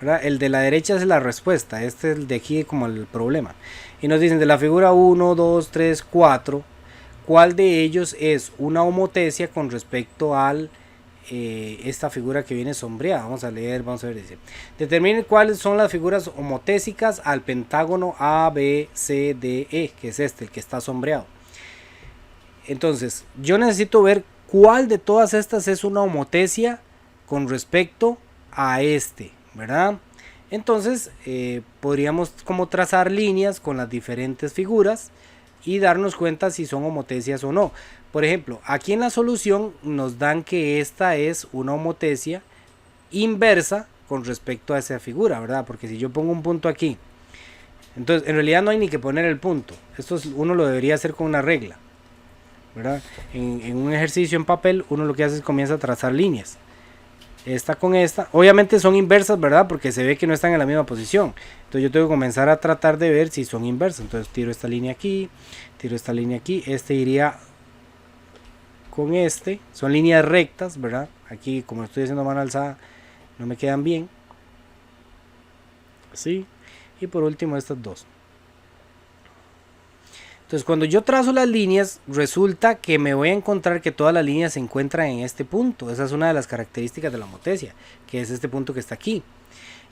¿verdad? El de la derecha es la respuesta. Este es el de aquí como el problema. Y nos dicen de la figura 1, 2, 3, 4, ¿cuál de ellos es una homotesia con respecto al esta figura que viene sombreada? Vamos a leer, vamos a ver, dice, determinen cuáles son las figuras homotésicas al pentágono ABCDE, que es este, el que está sombreado. Entonces, yo necesito ver cuál de todas estas es una homotesia con respecto a este, ¿verdad? Entonces, podríamos como trazar líneas con las diferentes figuras y darnos cuenta si son homotesias o no. Por ejemplo, aquí en la solución nos dan que esta es una homotesia inversa con respecto a esa figura, ¿verdad? Porque si yo pongo un punto aquí, entonces en realidad no hay ni que poner el punto. Esto uno lo debería hacer con una regla, ¿verdad? En un ejercicio en papel uno lo que hace es comienza a trazar líneas. Esta con esta, obviamente son inversas, ¿verdad? Porque se ve que no están en la misma posición. Entonces yo tengo que comenzar a tratar de ver si son inversas. Entonces tiro esta línea aquí, tiro esta línea aquí. Este iría con este. Son líneas rectas, ¿verdad? Aquí como estoy haciendo mano alzada no me quedan bien. Así. Y por último estas dos. Entonces cuando yo trazo las líneas, resulta que me voy a encontrar que todas las líneas se encuentran en este punto. Esa es una de las características de la homotesia, que es este punto que está aquí.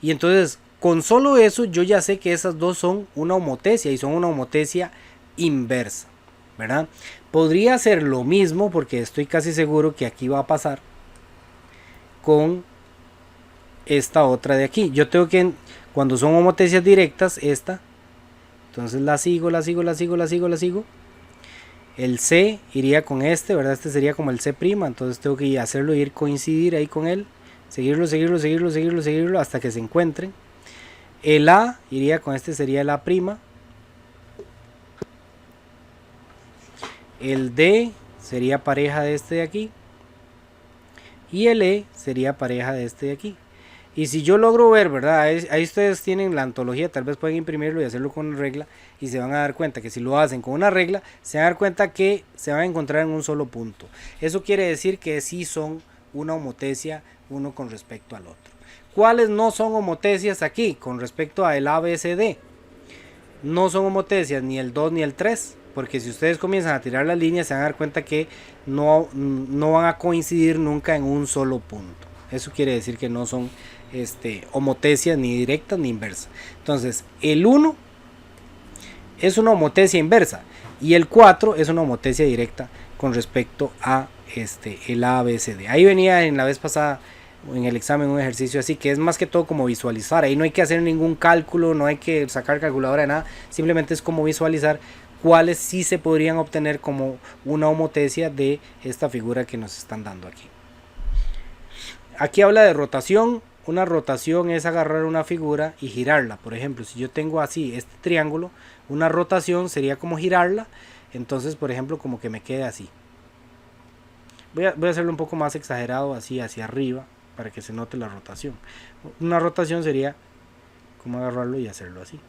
Y entonces con solo eso yo ya sé que esas dos son una homotesia y son una homotesia inversa, ¿verdad? Podría ser lo mismo, porque estoy casi seguro que aquí va a pasar con esta otra de aquí. Yo tengo que, cuando son homotesias directas, esta, entonces la sigo. El C iría con este, ¿verdad? Este sería como el C', entonces tengo que hacerlo, ir coincidir ahí con él, seguirlo hasta que se encuentren. El A iría con este, sería el A'. El D sería pareja de este de aquí. Y el E sería pareja de este de aquí. Y si yo logro ver, ¿verdad? Ahí ustedes tienen la antología, tal vez pueden imprimirlo y hacerlo con regla. Y se van a dar cuenta que si lo hacen con una regla, se van a dar cuenta que se van a encontrar en un solo punto. Eso quiere decir que sí son una homotesia uno con respecto al otro. ¿Cuáles no son homotesias aquí con respecto a el ABCD? No son homotesias ni el 2 ni el 3. Porque si ustedes comienzan a tirar las líneas, se van a dar cuenta que no van a coincidir nunca en un solo punto. Eso quiere decir que no son homotesias ni directas ni inversas. Entonces, el 1 es una homotesia inversa y el 4 es una homotesia directa con respecto a el ABCD. Ahí venía en la vez pasada en el examen un ejercicio así, que es más que todo como visualizar. Ahí no hay que hacer ningún cálculo, no hay que sacar calculadora de nada, simplemente es como visualizar cuáles sí se podrían obtener como una homotesia de esta figura que nos están dando aquí. Aquí habla de rotación. Una rotación es agarrar una figura y girarla. Por ejemplo, si yo tengo así este triángulo, una rotación sería como girarla. Entonces, por ejemplo, como que me quede así. Voy a hacerlo un poco más exagerado, así hacia arriba, para que se note la rotación. Una rotación sería como agarrarlo y hacerlo así.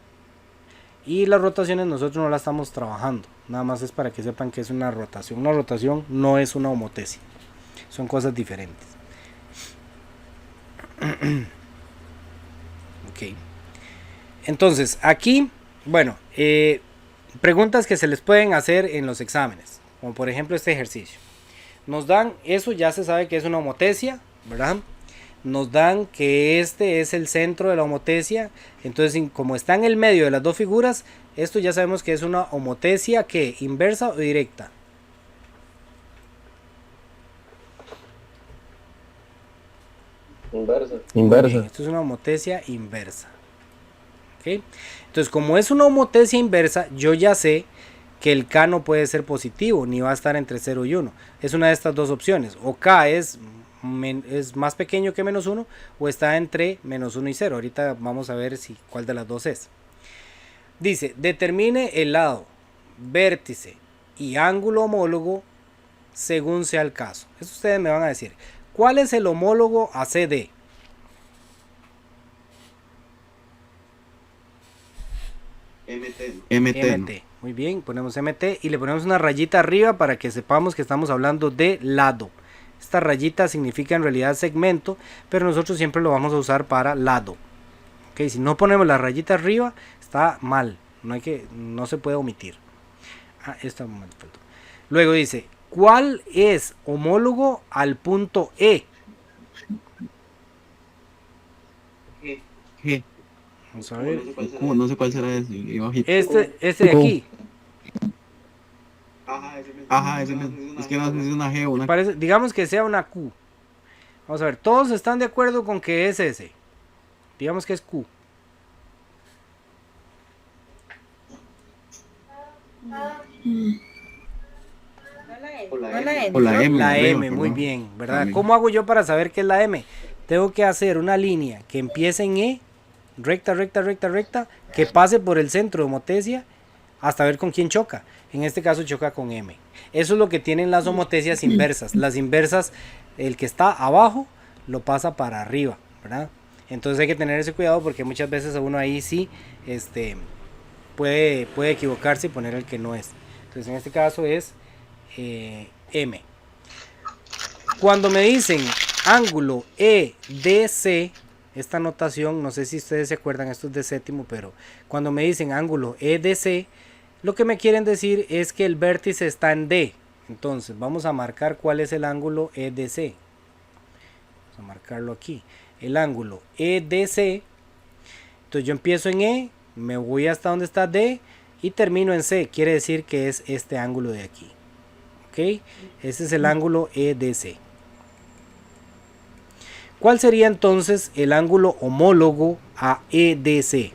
Y las rotaciones nosotros no las estamos trabajando, nada más es para que sepan que es una rotación. Una rotación no es una homotesia, son cosas diferentes. Ok, entonces aquí, bueno, preguntas que se les pueden hacer en los exámenes, como por ejemplo este ejercicio. Nos dan, eso ya se sabe que es una homotesia, ¿verdad? Nos dan que este es el centro de la homotesia. Entonces, como está en el medio de las dos figuras, esto ya sabemos que es una homotesia, ¿qué? ¿Inversa o directa? Inversa. Bien, esto es una homotesia inversa. ¿Okay? Entonces, como es una homotesia inversa, yo ya sé que el K no puede ser positivo, ni va a estar entre 0 y 1. Es una de estas dos opciones. O K es más pequeño que menos 1 o está entre menos 1 y 0. Ahorita vamos a ver cuál de las dos es. Dice, determine el lado, vértice y ángulo homólogo según sea el caso. Eso ustedes me van a decir. ¿Cuál es el homólogo a CD? MT. Muy bien, ponemos MT y le ponemos una rayita arriba para que sepamos que estamos hablando de lado. Esta rayita significa en realidad segmento, pero nosotros siempre lo vamos a usar para lado. Okay, si no ponemos la rayita arriba, está mal. No se puede omitir. Esta me faltó. Luego dice, ¿cuál es homólogo al punto E? G. Vamos a ver. No sé cuál será ese. Este de aquí. Ajá, ese mismo. Es que no es una G o una. Digamos que sea una Q. Vamos a ver, todos están de acuerdo con que es ese. Digamos que es Q. O la M. La M, muy bien, ¿verdad? ¿Cómo hago yo para saber qué es la M? Tengo que hacer una línea que empiece en E, recta, que pase por el centro de homotesia hasta ver con quién choca. En este caso choca con M. Eso es lo que tienen las homotesias inversas. Las inversas, el que está abajo lo pasa para arriba, ¿verdad? Entonces hay que tener ese cuidado porque muchas veces a uno ahí sí puede equivocarse y poner el que no es. Entonces en este caso es M. Cuando me dicen ángulo EDC, esta notación, no sé si ustedes se acuerdan, esto es de séptimo, pero cuando me dicen ángulo EDC, lo que me quieren decir es que el vértice está en D. Entonces vamos a marcar cuál es el ángulo EDC. Vamos a marcarlo aquí. El ángulo EDC. Entonces yo empiezo en E, me voy hasta donde está D y termino en C. Quiere decir que es este ángulo de aquí. ¿Ok? Este es el ángulo EDC. ¿Cuál sería entonces el ángulo homólogo a EDC?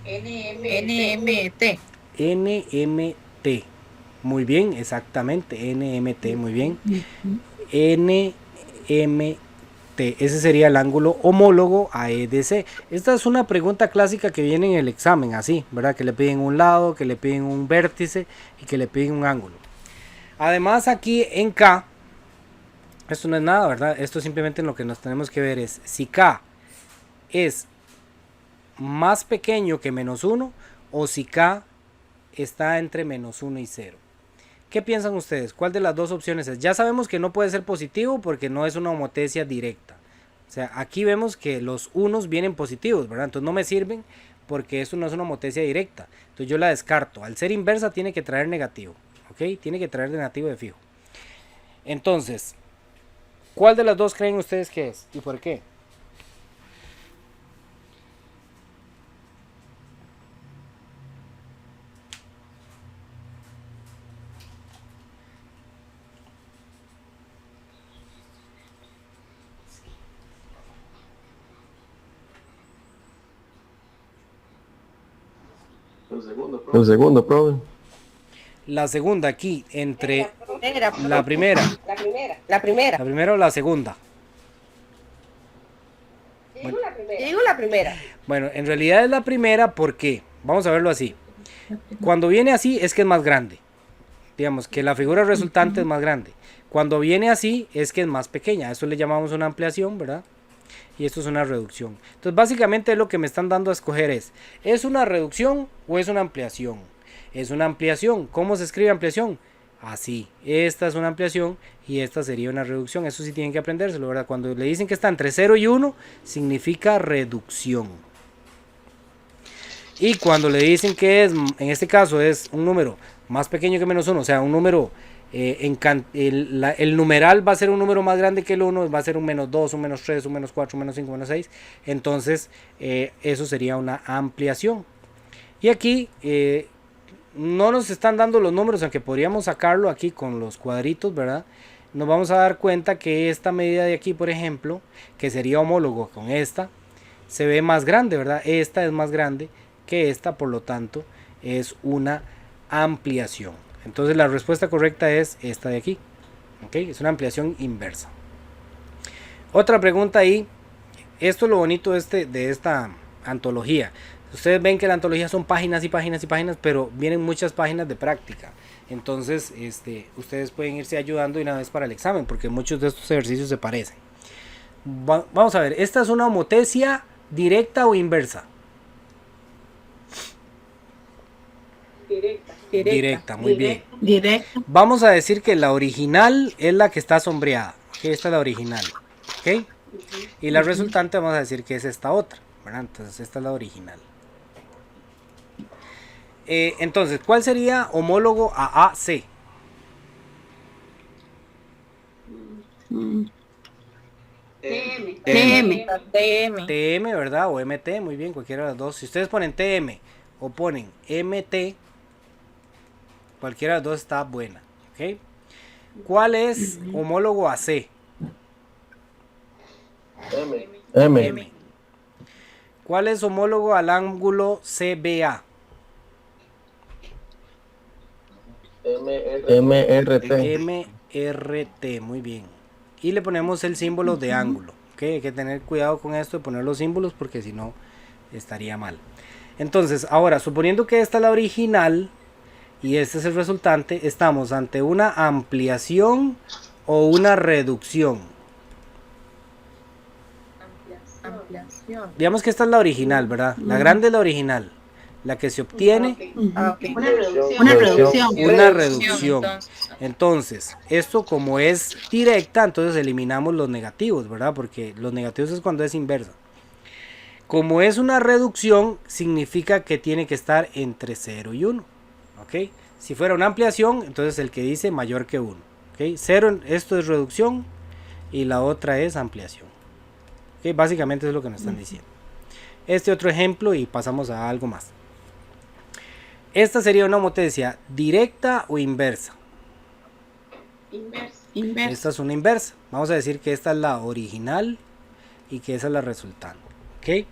NMT. NMT. Muy bien, exactamente. NMT, muy bien. NMT. Ese sería el ángulo homólogo a EDC. Esta es una pregunta clásica que viene en el examen, así, ¿verdad? Que le piden un lado, que le piden un vértice y que le piden un ángulo. Además, aquí en K, esto no es nada, ¿verdad? Esto simplemente lo que nos tenemos que ver es si K es más pequeño que menos 1 o si K está entre menos 1 y 0. ¿Qué piensan ustedes? ¿Cuál de las dos opciones es? Ya sabemos que no puede ser positivo porque no es una homotecia directa. O sea, aquí vemos que los unos vienen positivos, ¿verdad? Entonces no me sirven porque esto no es una homotecia directa. Entonces yo la descarto. Al ser inversa tiene que traer negativo. ¿Ok? Tiene que traer negativo de fijo. Entonces, ¿cuál de las dos creen ustedes que es? ¿Y por qué? El segundo, profe. La segunda aquí, entre La primera. la primera o la segunda. Digo la primera. Bueno, en realidad es la primera porque, vamos a verlo así. Cuando viene así es que es más grande. Digamos que la figura resultante es más grande. Cuando viene así es que es más pequeña. Eso le llamamos una ampliación, ¿verdad? Y esto es una reducción. Entonces básicamente lo que me están dando a escoger ¿es una reducción o es una ampliación? Es una ampliación. ¿Cómo se escribe ampliación? Así. Esta es una ampliación y esta sería una reducción. Eso sí tienen que aprendérselo, ¿verdad? Cuando le dicen que está entre 0 y 1, significa reducción. Y cuando le dicen que es, en este caso es un número más pequeño que menos 1, o sea, un número, el numeral va a ser un número más grande que el 1, va a ser un menos 2, un menos 3, un menos 4, un menos 5, un menos 6. Entonces, eso sería una ampliación. Y aquí no nos están dando los números, aunque podríamos sacarlo aquí con los cuadritos, ¿verdad? Nos vamos a dar cuenta que esta medida de aquí, por ejemplo, que sería homólogo con esta, se ve más grande, ¿verdad? Esta es más grande que esta, por lo tanto, es una ampliación. Entonces la respuesta correcta es esta de aquí. ¿Ok? Es una ampliación inversa. Otra pregunta ahí. Esto es lo bonito de esta antología. Ustedes ven que la antología son páginas y páginas y páginas, pero vienen muchas páginas de práctica. Entonces, ustedes pueden irse ayudando una vez para el examen, porque muchos de estos ejercicios se parecen. Vamos a ver, ¿esta es una homotecia directa o inversa? Directa, muy bien. Directa. Vamos a decir que la original es la que está sombreada. Que esta es la original. ¿Ok? Y la resultante vamos a decir que es esta otra, ¿verdad? Entonces esta es la original. Entonces, ¿cuál sería homólogo a AC? TM, ¿verdad? O MT, muy bien, cualquiera de las dos. Si ustedes ponen TM o ponen MT, cualquiera de las dos está buena. ¿Ok? ¿Cuál es homólogo a C? M. ¿Cuál es homólogo al ángulo CBA? MRT. MRT, muy bien. Y le ponemos el símbolo de ángulo. ¿Okay? Hay que tener cuidado con esto de poner los símbolos porque si no estaría mal. Entonces, ahora, suponiendo que esta es la original y este es el resultante, estamos ante una ampliación o una reducción. Ampliación. Digamos que esta es la original, ¿verdad? La grande es la original. La que se obtiene, Una reducción. una reducción. Entonces, esto como es directa, entonces eliminamos los negativos, ¿verdad? Porque los negativos es cuando es inversa. Como es una reducción, significa que tiene que estar entre 0 y 1. ¿Ok? Si fuera una ampliación, entonces el que dice mayor que 1. ¿Ok? 0, esto es reducción y la otra es ampliación. ¿Ok? Básicamente es lo que nos están diciendo. Este otro ejemplo y pasamos a algo más. Esta sería una homotesia directa o inversa. Inversa. Esta es una inversa. Vamos a decir que esta es la original y que esa es la resultante. ¿Ok?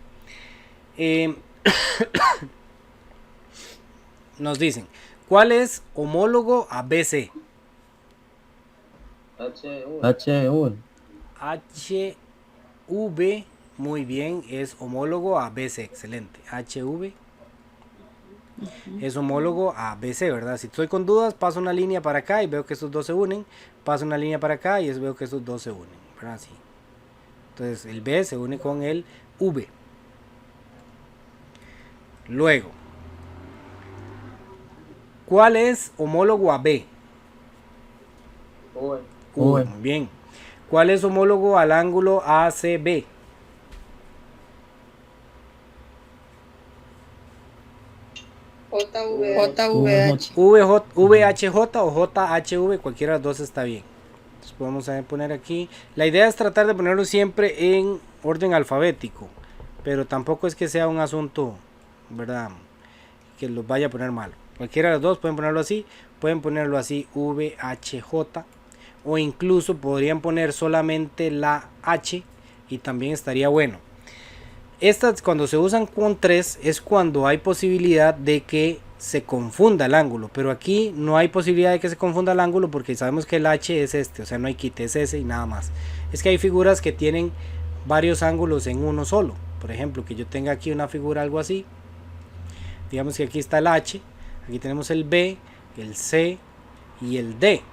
Nos dicen, ¿cuál es homólogo a BC? H1. HV, muy bien, es homólogo a BC, excelente. HV es homólogo a BC, ¿verdad? Si estoy con dudas, paso una línea para acá y veo que estos dos se unen. Paso una línea para acá y veo que estos dos se unen, ¿verdad? Así. Entonces el B se une con el V. Luego, ¿cuál es homólogo a B? V. Muy bien. ¿Cuál es homólogo al ángulo ACB? JVH. VHJ o JHV, cualquiera de los dos está bien. Entonces podemos poner aquí. La idea es tratar de ponerlo siempre en orden alfabético, pero tampoco es que sea un asunto, ¿verdad?, que los vaya a poner mal. Cualquiera de los dos pueden ponerlo así, VHJ, o incluso podrían poner solamente la H y también estaría bueno. Estas, cuando se usan con 3, es cuando hay posibilidad de que se confunda el ángulo, pero aquí no hay posibilidad de que se confunda el ángulo porque sabemos que el H es este, o sea, no hay quite, es ese y nada más. Es que hay figuras que tienen varios ángulos en uno solo. Por ejemplo, que yo tenga aquí una figura algo así, digamos que aquí está el H, aquí tenemos el B, el C y el D,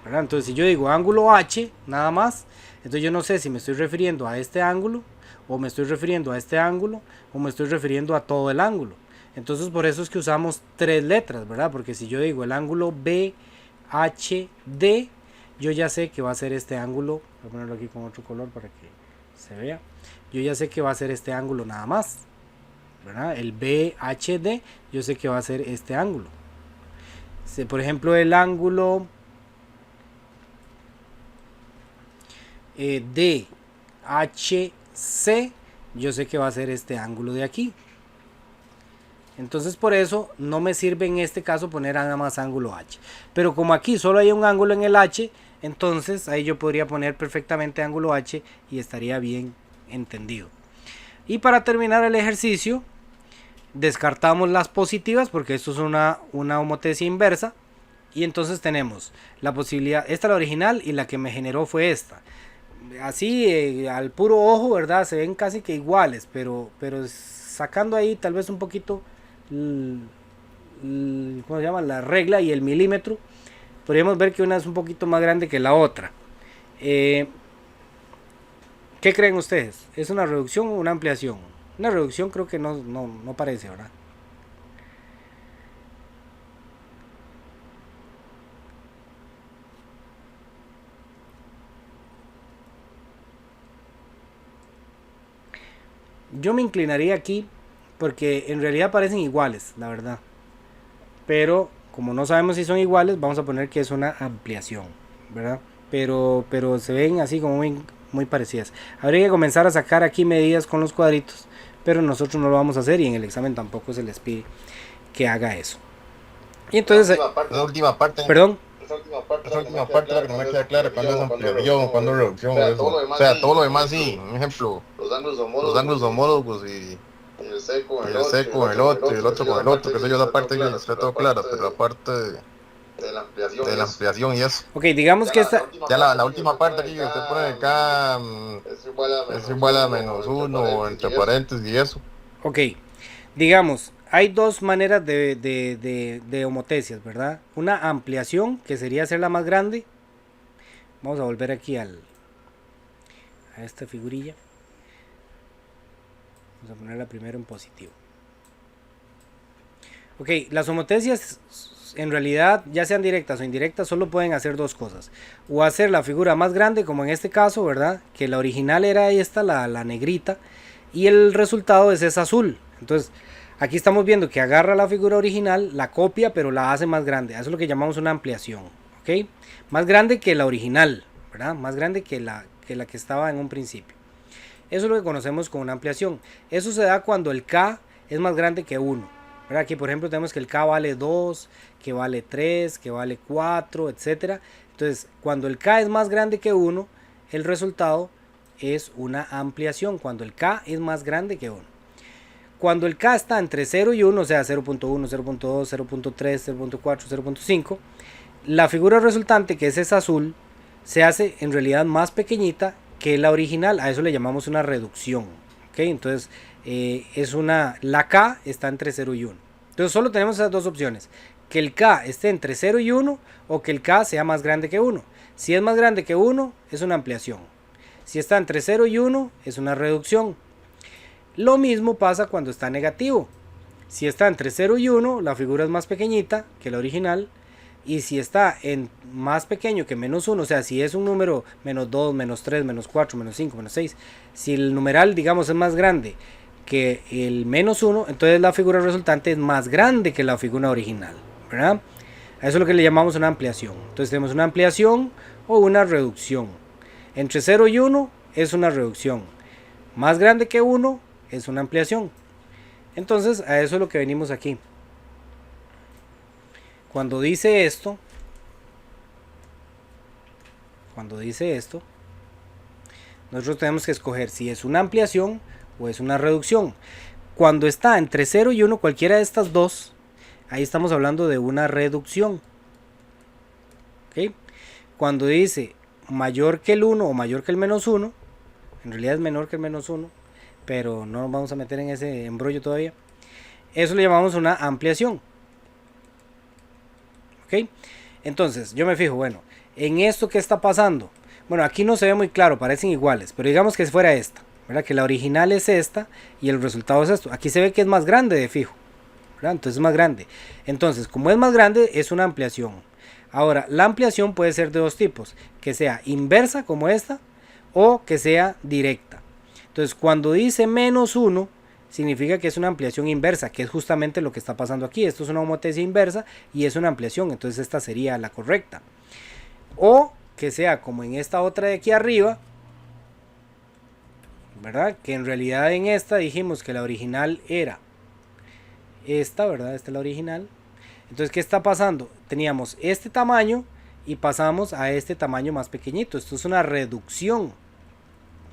¿verdad? Entonces si yo digo ángulo H nada más, entonces yo no sé si me estoy refiriendo a este ángulo, o me estoy refiriendo a este ángulo, o me estoy refiriendo a todo el ángulo. Entonces por eso es que usamos 3 letras, ¿verdad? Porque si yo digo el ángulo BHD, yo ya sé que va a ser este ángulo. Voy a ponerlo aquí con otro color para que se vea. Yo ya sé que va a ser este ángulo nada más, ¿verdad? El BHD, yo sé que va a ser este ángulo. Si, por ejemplo, el ángulo DHC, yo sé que va a ser este ángulo de aquí. Entonces por eso no me sirve en este caso poner nada más ángulo H. Pero como aquí solo hay un ángulo en el H, entonces ahí yo podría poner perfectamente ángulo H y estaría bien entendido. Y para terminar el ejercicio, descartamos las positivas porque esto es una homotesia inversa. Y entonces tenemos la posibilidad, esta es la original y la que me generó fue esta. Así al puro ojo, ¿verdad? Se ven casi que iguales, pero sacando ahí tal vez un poquito ¿cómo se llama?, la regla y el milímetro, podríamos ver que una es un poquito más grande que la otra. ¿Qué creen ustedes? ¿Es una reducción o una ampliación? Una reducción creo que no parece, ¿verdad? Yo me inclinaría aquí porque en realidad parecen iguales, la verdad. Pero como no sabemos si son iguales, vamos a poner que es una ampliación, ¿verdad? Pero se ven así como muy parecidas. Habría que comenzar a sacar aquí medidas con los cuadritos, pero nosotros no lo vamos a hacer y en el examen tampoco se les pide que haga eso. Y entonces, La última parte. perdón. Esa última parte, Esa última parte la que no me queda clara, cuando es ampliación, cuando es reducción. O sea, todo lo demás sí. Un ejemplo, los ángulos los homólogos y el C con el C con el otro y el otro con el otro, que sé yo, la parte que está todo clara, pero la parte de la ampliación y eso. Ok, digamos que esta... Ya la última parte aquí que usted pone acá es igual a menos 1 o entre paréntesis y eso. Ok, digamos, hay dos maneras de homotesias, ¿verdad? Una ampliación, que sería hacerla más grande. Vamos a volver aquí a esta figurilla. Vamos a ponerla primero en positivo. Ok, las homotesias en realidad, ya sean directas o indirectas, solo pueden hacer dos cosas. O hacer la figura más grande, como en este caso, ¿verdad? Que la original era esta, la negrita. y el resultado es azul. Entonces aquí estamos viendo que agarra la figura original, la copia, pero la hace más grande. Eso es lo que llamamos una ampliación, ¿ok? Más grande que la original, ¿verdad? Más grande que la que estaba en un principio. Eso es lo que conocemos como una ampliación. Eso se da cuando el K es más grande que 1. ¿Verdad? Aquí por ejemplo tenemos que el K vale 2, que vale 3, que vale 4, etc. Entonces cuando el K es más grande que 1, el resultado es una ampliación. Cuando el K es más grande que 1. Cuando el K está entre 0 y 1, o sea 0.1, 0.2, 0.3, 0.4, 0.5, la figura resultante, que es esa azul, se hace en realidad más pequeñita que la original. A eso le llamamos una reducción. ¿Okay? Entonces la K está entre 0 y 1. Entonces solo tenemos esas dos opciones: que el K esté entre 0 y 1 o que el K sea más grande que 1. Si es más grande que 1 es una ampliación. Si está entre 0 y 1 es una reducción. Lo mismo pasa cuando está negativo. Si está entre 0 y 1 la figura es más pequeñita que la original. Y si está en más pequeño que menos 1, o sea, si es un número menos 2, menos 3, menos 4, menos 5, menos 6, si el numeral, digamos, es más grande que el menos 1, entonces la figura resultante es más grande que la figura original, ¿verdad? A eso es lo que le llamamos una ampliación. Entonces tenemos una ampliación o una reducción. Entre 0 y 1 es una reducción. Más grande que 1 es una ampliación. Entonces a eso es lo que venimos aquí. Cuando dice esto, nosotros tenemos que escoger si es una ampliación o es una reducción. Cuando está entre 0 y 1, cualquiera de estas dos, ahí estamos hablando de una reducción. ¿Okay? Cuando dice mayor que el 1 o mayor que el menos 1, en realidad es menor que el menos 1, pero no nos vamos a meter en ese embrollo todavía. Eso le llamamos una ampliación. ¿Ok? Entonces yo me fijo, bueno, en esto que está pasando, bueno, aquí no se ve muy claro, parecen iguales, pero digamos que fuera esta, ¿verdad? Que la original es esta y el resultado es esto. Aquí se ve que es más grande de fijo, ¿verdad? Entonces es más grande. Entonces, como es más grande, es una ampliación. Ahora, la ampliación puede ser de dos tipos: que sea inversa como esta o que sea directa. Entonces, cuando dice menos 1, significa que es una ampliación inversa, que es justamente lo que está pasando aquí. Esto es una homotesia inversa y es una ampliación, entonces esta sería la correcta. O que sea como en esta otra de aquí arriba, ¿verdad? Que en realidad en esta dijimos que la original era esta, ¿verdad? Esta es la original. Entonces, ¿qué está pasando? Teníamos este tamaño y pasamos a este tamaño más pequeñito. Esto es una reducción,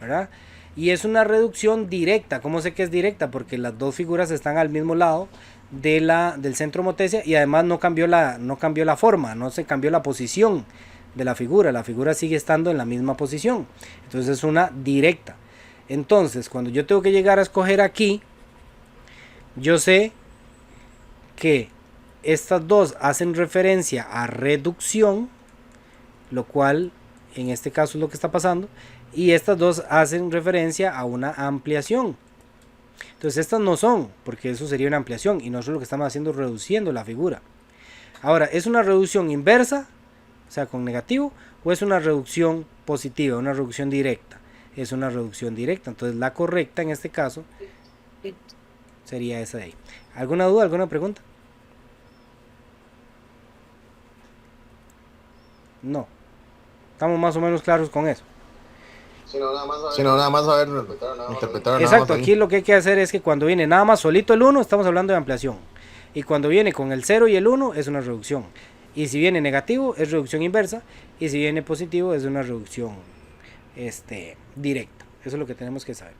¿verdad? Y es una reducción directa. ¿Cómo sé que es directa? Porque las dos figuras están al mismo lado del centro homotesia y además no cambió la forma, no se cambió la posición de la figura sigue estando en la misma posición. Entonces es una directa. Entonces, cuando yo tengo que llegar a escoger aquí, yo sé que estas dos hacen referencia a reducción, lo cual en este caso es lo que está pasando. Y estas dos hacen referencia a una ampliación. Entonces estas no son, porque eso sería una ampliación y nosotros lo que estamos haciendo es reduciendo la figura. Ahora, ¿es una reducción inversa, o sea con negativo, o es una reducción positiva, una reducción directa? Es una reducción directa. Entonces la correcta en este caso sería esa de ahí. ¿Alguna duda, alguna pregunta? No. Estamos más o menos claros con eso. Si no, nada más saber interpretar. Exacto, aquí lo que hay que hacer es que cuando viene nada más solito el 1, estamos hablando de ampliación. Y cuando viene con el 0 y el 1, es una reducción. Y si viene negativo, es reducción inversa. Y si viene positivo, es una reducción directa. Eso es lo que tenemos que saber.